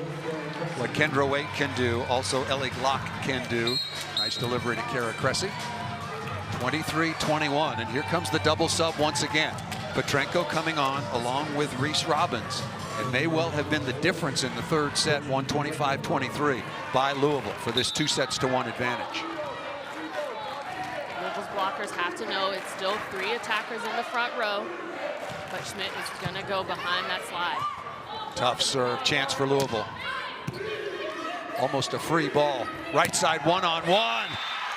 What Kendra Waite can do, also Ellie Glock can do. Nice delivery to Kara Cressy. 23-21, and here comes the double sub once again. Petrenko coming on along with Reese Robbins, and may well have been the difference in the third set, 125-23 by Louisville for this 2-1 advantage. Louisville's blockers have to know it's still 3 attackers in the front row, but Schmidt is gonna go behind that slide. Tough serve, chance for Louisville. Almost a free ball. Right side one-on-one.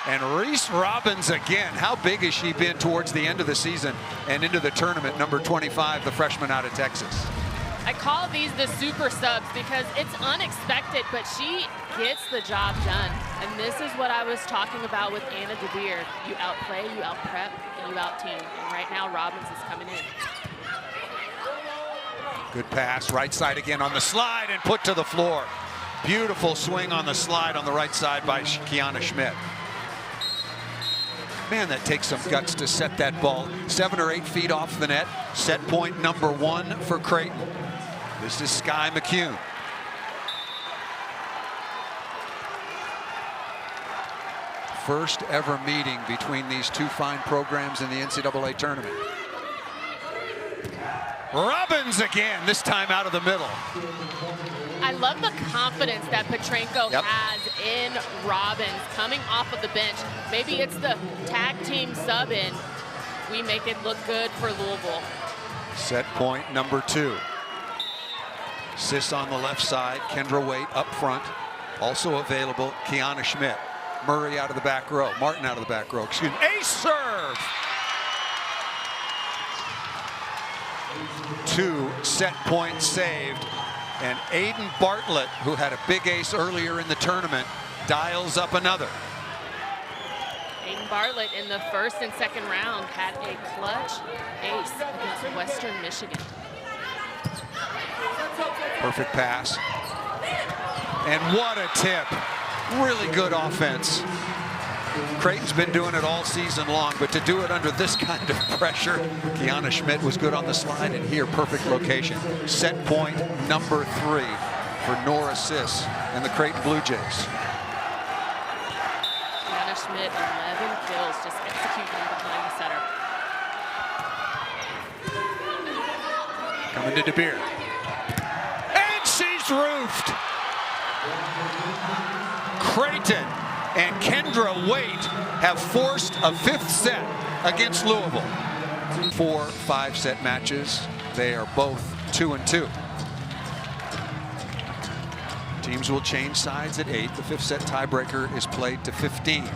And Reese Robbins again. How big has she been towards the end of the season and into the tournament? Number 25, the freshman out of Texas. I call these the super subs because it's unexpected, but she gets the job done. And this is what I was talking about with Anna DeBeer. You outplay, you outprep, and you out-team. And right now, Robbins is coming in. Good pass, right side again on the slide and put to the floor. Beautiful swing on the slide on the right side by Kiana Schmidt. Man, that takes some guts to set that ball 7 or 8 feet off the net. Set point number 1 for Creighton. This is Sky McCune. First ever meeting between these two fine programs in the NCAA tournament. Robbins again, this time out of the middle. I love the confidence that Petrenko has in Robbins coming off of the bench. Maybe it's the tag team sub in. We make it look good for Louisville. Set point number 2. Sis on the left side, Kendra Waite up front. Also available, Kiana Schmidt. Murray out of the back row, Martin out of the back row, excuse me. Ace serve! 2 set points saved. And Aiden Bartlett, who had a big ace earlier in the tournament, dials up another. Aiden Bartlett in the first and second round had a clutch ace against Western Michigan. Perfect pass. And what a tip. Really good offense. Creighton's been doing it all season long, but to do it under this kind of pressure, Kiana Schmidt was good on the slide, and here, perfect location. Set point number 3 for Nora Sis and the Creighton Blue Jays. Kiana Schmidt, 11 kills, just executing behind the setter. Coming to DeBeer. And she's roofed. Creighton and Kendra Waite have forced a 5th set against Louisville. 4 5-set matches. They are both 2-2. Teams will change sides at 8. The 5th set tiebreaker is played to 15.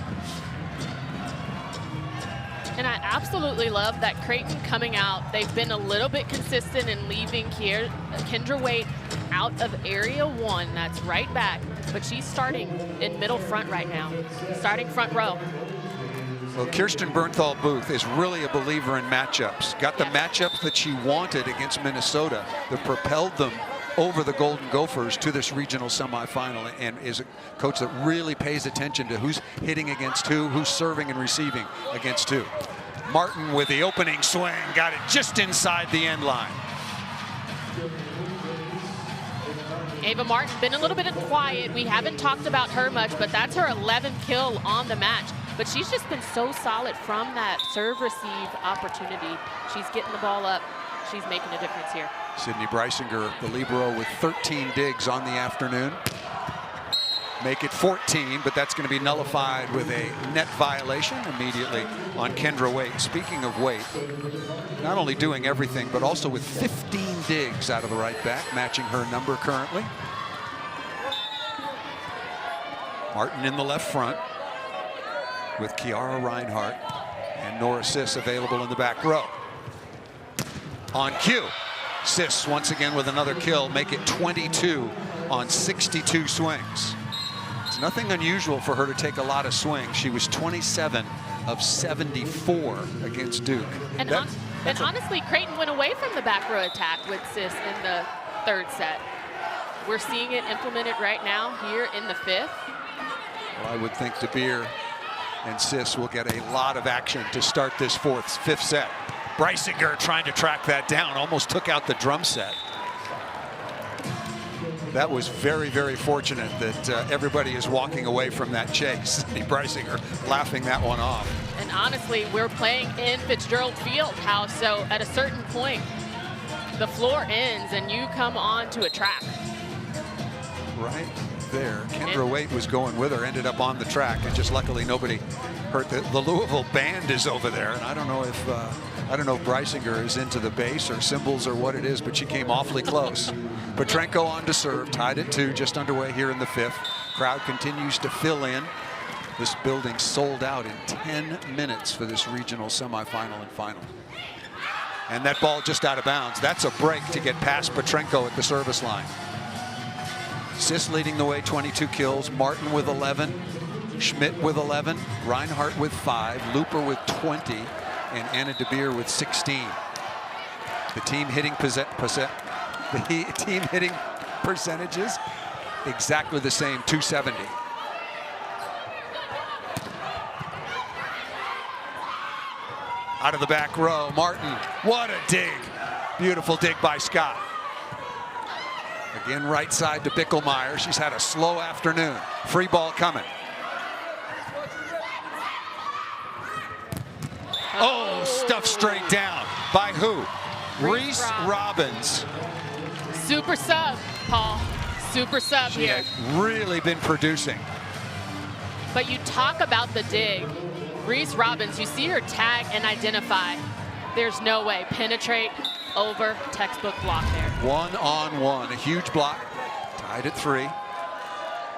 And I absolutely love that Creighton coming out. They've been a little bit consistent in leaving Kendra Waite out of area 1. That's right back. But she's starting in middle front right now, starting front row. Well, Kirsten Bernthal Booth is really a believer in matchups. Got the matchups that she wanted against Minnesota that propelled them over the Golden Gophers to this regional semifinal, and is a coach that really pays attention to who's hitting against who, who's serving and receiving against who. Martin with the opening swing, got it just inside the end line. Ava Martin, been a little bit quiet. We haven't talked about her much, but that's her 11th kill on the match. But she's just been so solid from that serve-receive opportunity. She's getting the ball up. She's making a difference here. Sydney Breisinger, the libero, with 13 digs on the afternoon. make it 14, but that's going to be nullified with a net violation immediately on Kendra Waite. Speaking of Waite, not only doing everything, but also with 15 digs out of the right back, matching her number currently. Martin in the left front with Kiara Reinhardt and Nora Sis available in the back row. On cue, Sis once again with another kill, make it 22 on 62 swings. It's nothing unusual for her to take a lot of swings. She was 27 of 74 against Duke. And honestly, Creighton went away from the back row attack with Sis in the third set. We're seeing it implemented right now here in the fifth. Well, I would think DeBeer and Sis will get a lot of action to start this fifth set. Breisinger trying to track that down, almost took out the drum set. That was very, very fortunate that everybody is walking away from that chase. Breisinger laughing that one off. And honestly, we're playing in Fitzgerald Fieldhouse, so at a certain point, the floor ends and you come on to a track. Right there, Kendra Waite was going with her, ended up on the track, and just luckily nobody hurt. The Louisville band is over there, and I don't know if Breisinger is into the bass or cymbals or what it is, but she came awfully close. Petrenko on to serve, tied at 2, just underway here in the fifth. Crowd continues to fill in. This building sold out in 10 minutes for this regional semifinal and final. And that ball just out of bounds. That's a break to get past Petrenko at the service line. Sis leading the way, 22 kills. Martin with 11. Schmidt with 11. Reinhardt with 5. Looper with 20. And Anna DeBeer with 16. The team hitting percentages exactly the same, 270. Out of the back row, Martin, what a dig. Beautiful dig by Scott. Again, right side to Bickelmeyer. She's had a slow afternoon. Free ball coming. Oh, stuffed straight down. By who? Reese Robbins. Super sub, Paul. Super sub here. She has really been producing. But you talk about the dig. Reese Robbins, you see her tag and identify. There's no way. Penetrate, over, textbook block there. 1-on-1, a huge block. Tied at 3.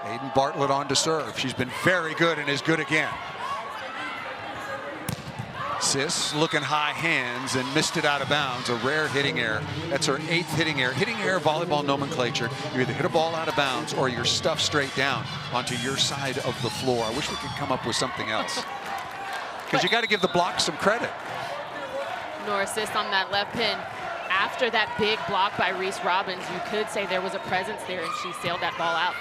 Aiden Bartlett on to serve. She's been very good and is good again. Sis looking high hands and missed it out of bounds. A rare hitting error. That's her 8th hitting error. Hitting error volleyball nomenclature. You either hit a ball out of bounds or you're stuffed straight down onto your side of the floor. I wish we could come up with something else. Because you got to give the block some credit. Nor assist on that left pin. After that big block by Reese Robbins, you could say there was a presence there and she sailed that ball out.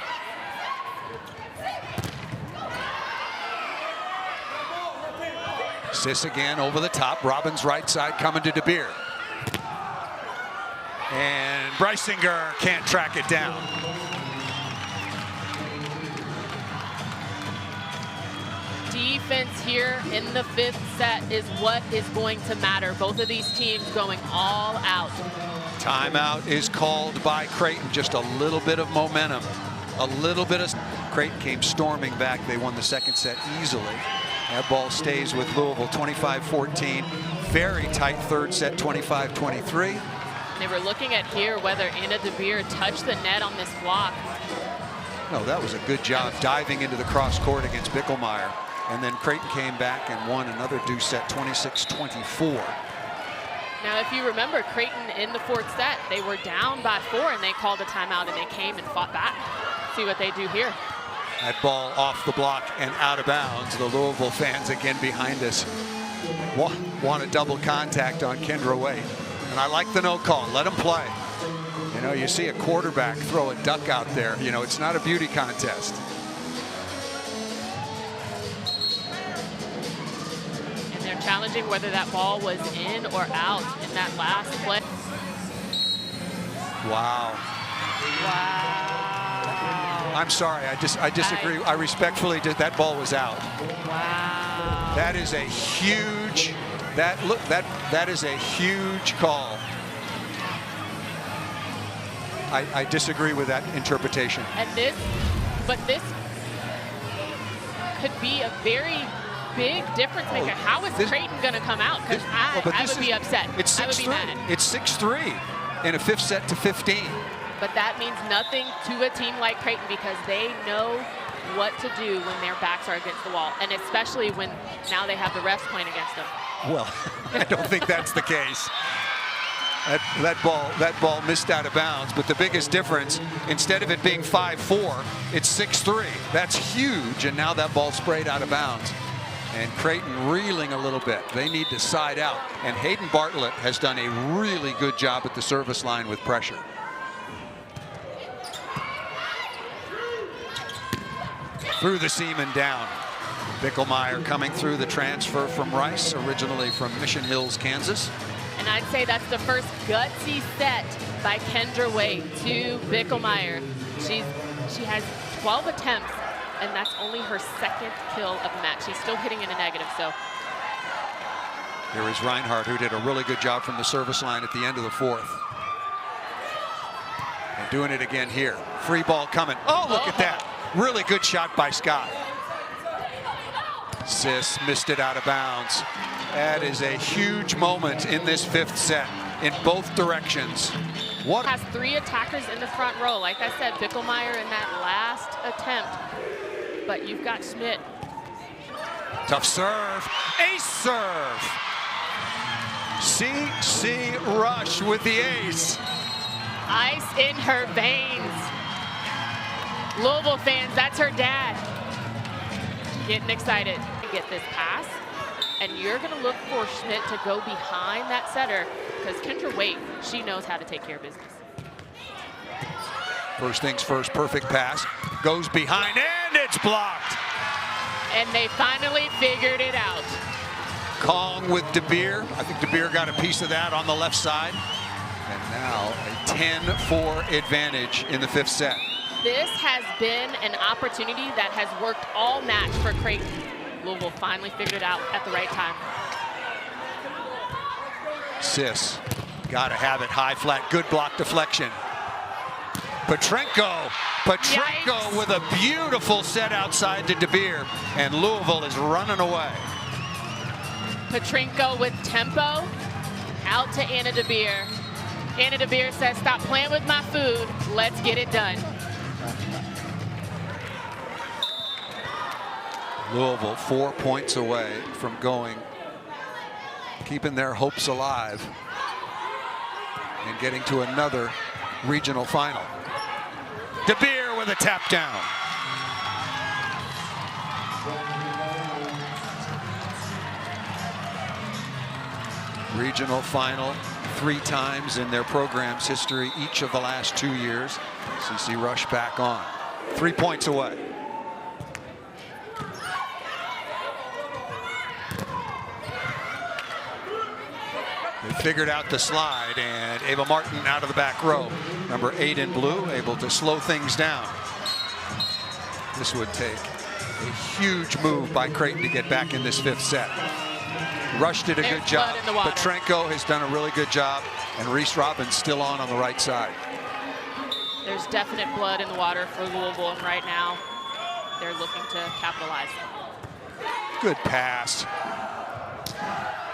Sis again over the top. Robbins right side coming to DeBeer. And Breisinger can't track it down. Defense here in the fifth set is what is going to matter. Both of these teams going all out. Timeout is called by Creighton. Just a little bit of momentum. A little bit of... Creighton came storming back. They won the second set easily. That ball stays with Louisville, 25-14. Very tight third set, 25-23. They were looking at here whether Anna DeBeer touched the net on this block. No, that was a good job diving into the cross court against Bickelmeyer. And then Creighton came back and won another deuce set, 26-24. Now, if you remember, Creighton in the fourth set, they were down by 4 and they called a timeout and they came and fought back. See what they do here. That ball off the block and out of bounds. The Louisville fans again behind us want a double contact on Kendra Waite. And I like the no call. Let them play. You know, you see a quarterback throw a duck out there. You know, it's not a beauty contest. And they're challenging whether that ball was in or out in that last play. Wow. Wow. I'm sorry, I disagree. I respectfully did. That ball was out. Wow. That is a huge. That is a huge call. I disagree with that interpretation. And this could be a very big difference maker. How is Creighton going to come out? Because I would be upset. I would be mad. It's 6-3 in a fifth set to 15. But that means nothing to a team like Creighton because they know what to do when their backs are against the wall, and especially when now they have the refs playing against them. Well, I don't think that's the case. That ball missed out of bounds, but the biggest difference, instead of it being 5-4, it's 6-3. That's huge, and now that ball sprayed out of bounds. And Creighton reeling a little bit. They need to side out, and Hayden Bartlett has done a really good job at the service line with pressure. Through the seam and down. Bickelmeyer coming through, the transfer from Rice, originally from Mission Hills, Kansas. And I'd say that's the first gutsy set by Kendra Waite to Bickelmeyer. She has 12 attempts, and that's only her second kill of the match. She's still hitting in a negative, so. Here is Reinhardt, who did a really good job from the service line at the end of the fourth. And doing it again here. Free ball coming. Oh, look at that. Really good shot by Scott. Sis missed it out of bounds. That is a huge moment in this fifth set in both directions. What has 3 attackers in the front row. Like I said, Bickelmeyer in that last attempt. But you've got Schmidt. Tough serve. Ace serve. CC Rush with the ace. Ice in her veins. Louisville fans, that's her dad. Getting excited. Get this pass, and you're going to look for Schmidt to go behind that setter because Kendra Waite, she knows how to take care of business. First things first, perfect pass. Goes behind, and it's blocked. And they finally figured it out. Kong with DeBeer. I think DeBeer got a piece of that on the left side. And now a 10-4 advantage in the fifth set. This has been an opportunity that has worked all match for Creighton. Louisville finally figured it out at the right time. Sis, gotta have it high flat, good block deflection. Petrenko with a beautiful set outside to DeBeer, and Louisville is running away. Petrenko with tempo, out to Anna DeBeer. Anna DeBeer says, stop playing with my food, let's get it done. Louisville 4 points away from keeping their hopes alive and getting to another regional final. DeBeer with a tap down. Regional final 3 times in their program's history each of the last 2 years. CC Rush back on. 3 points away. They figured out the slide, and Ava Martin out of the back row. Number 8 in blue, able to slow things down. This would take a huge move by Creighton to get back in this fifth set. Rush did a good job. Petrenko has done a really good job, and Reese Robbins still on the right side. There's definite blood in the water for Louisville, and right now they're looking to capitalize. Good pass.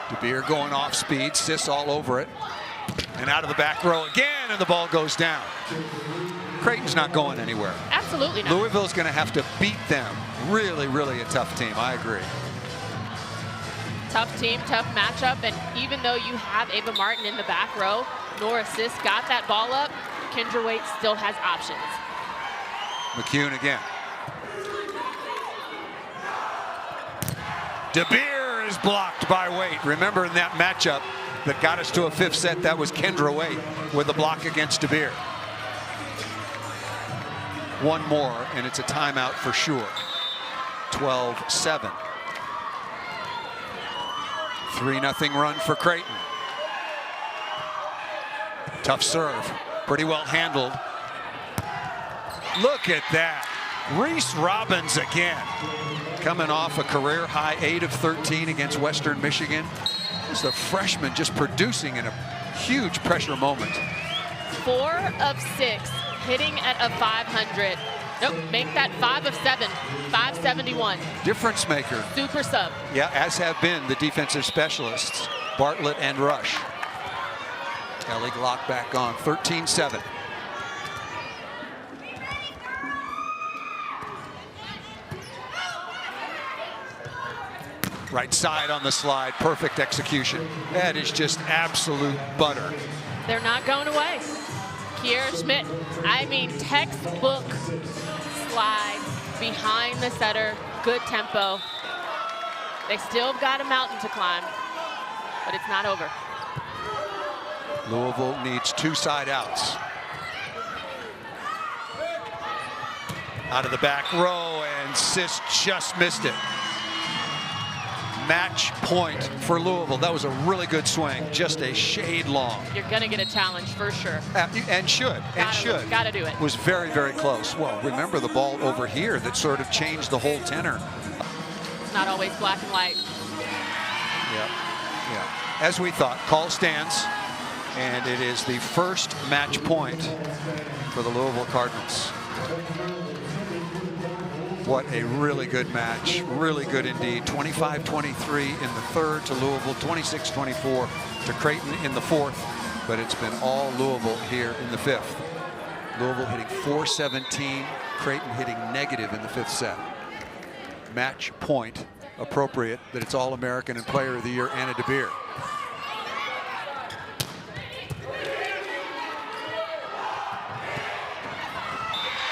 DeBeer going off speed, Sis all over it. And out of the back row again, and the ball goes down. Creighton's not going anywhere. Absolutely not. Louisville's going to have to beat them. Really, really a tough team. I agree. Tough team, tough matchup, and even though you have Ava Martin in the back row, Nora Sis got that ball up, Kendra Waite still has options. McCune again. DeBeer is blocked by Waite. Remember in that matchup that got us to a fifth set, that was Kendra Waite with the block against DeBeer. One more, and it's a timeout for sure. 12-7. 3-0 run for Creighton. Tough serve, pretty well handled. Look at that. Reese Robbins again. Coming off a career high 8 of 13 against Western Michigan. This is a freshman just producing in a huge pressure moment. 4 of 6 hitting at a 500. Nope, make that 5 of 7, 571. Difference maker. Super sub. Yeah, as have been the defensive specialists, Bartlett and Rush. Ellie Glock back on, 13-7. Right side on the slide, perfect execution. That is just absolute butter. They're not going away. Kiera Schmidt, I mean, textbook slide behind the setter, good tempo. They still have got a mountain to climb, but it's not over. Louisville needs 2 side outs. Out of the back row, and Sis just missed it. Match point for Louisville. That was a really good swing, just a shade long. You're going to get a challenge for sure. And should. Got to do it. Was very, very close. Well, remember the ball over here that sort of changed the whole tenor. It's not always black and white. Yeah. As we thought, call stands, and it is the first match point for the Louisville Cardinals. What a really good match, really good indeed. 25-23 in the third to Louisville, 26-24 to Creighton in the fourth, but it's been all Louisville here in the fifth. Louisville hitting .417, Creighton hitting negative in the fifth set. Match point appropriate that it's All-American and Player of the Year Anna DeBeer.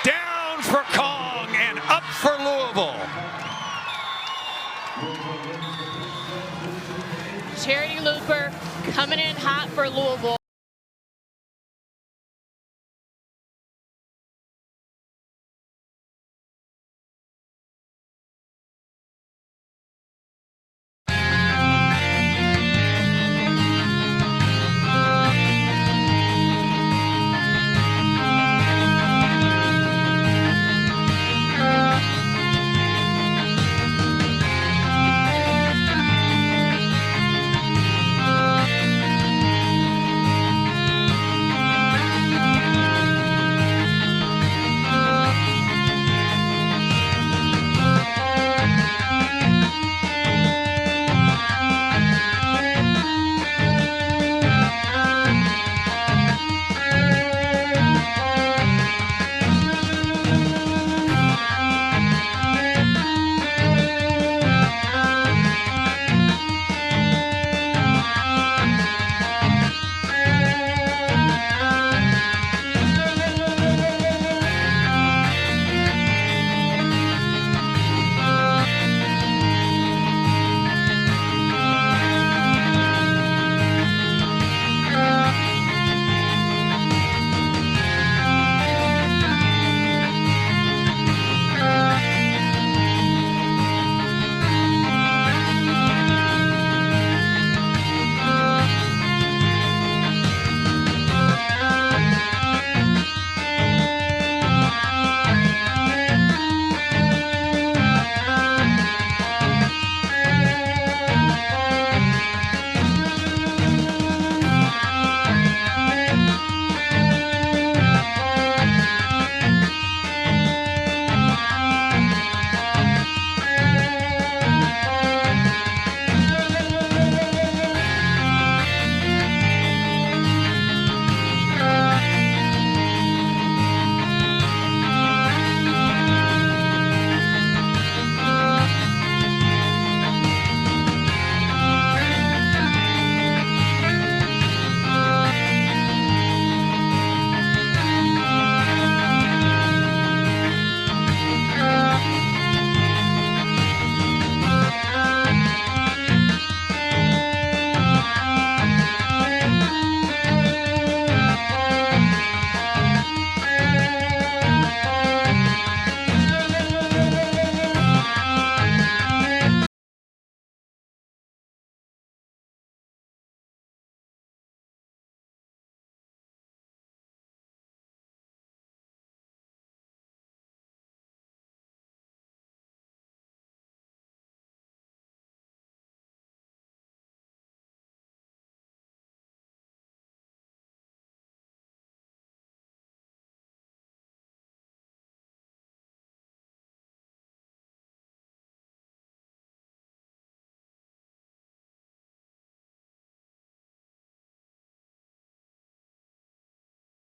Down for Kong and up for Louisville. Charity Looper coming in hot for Louisville.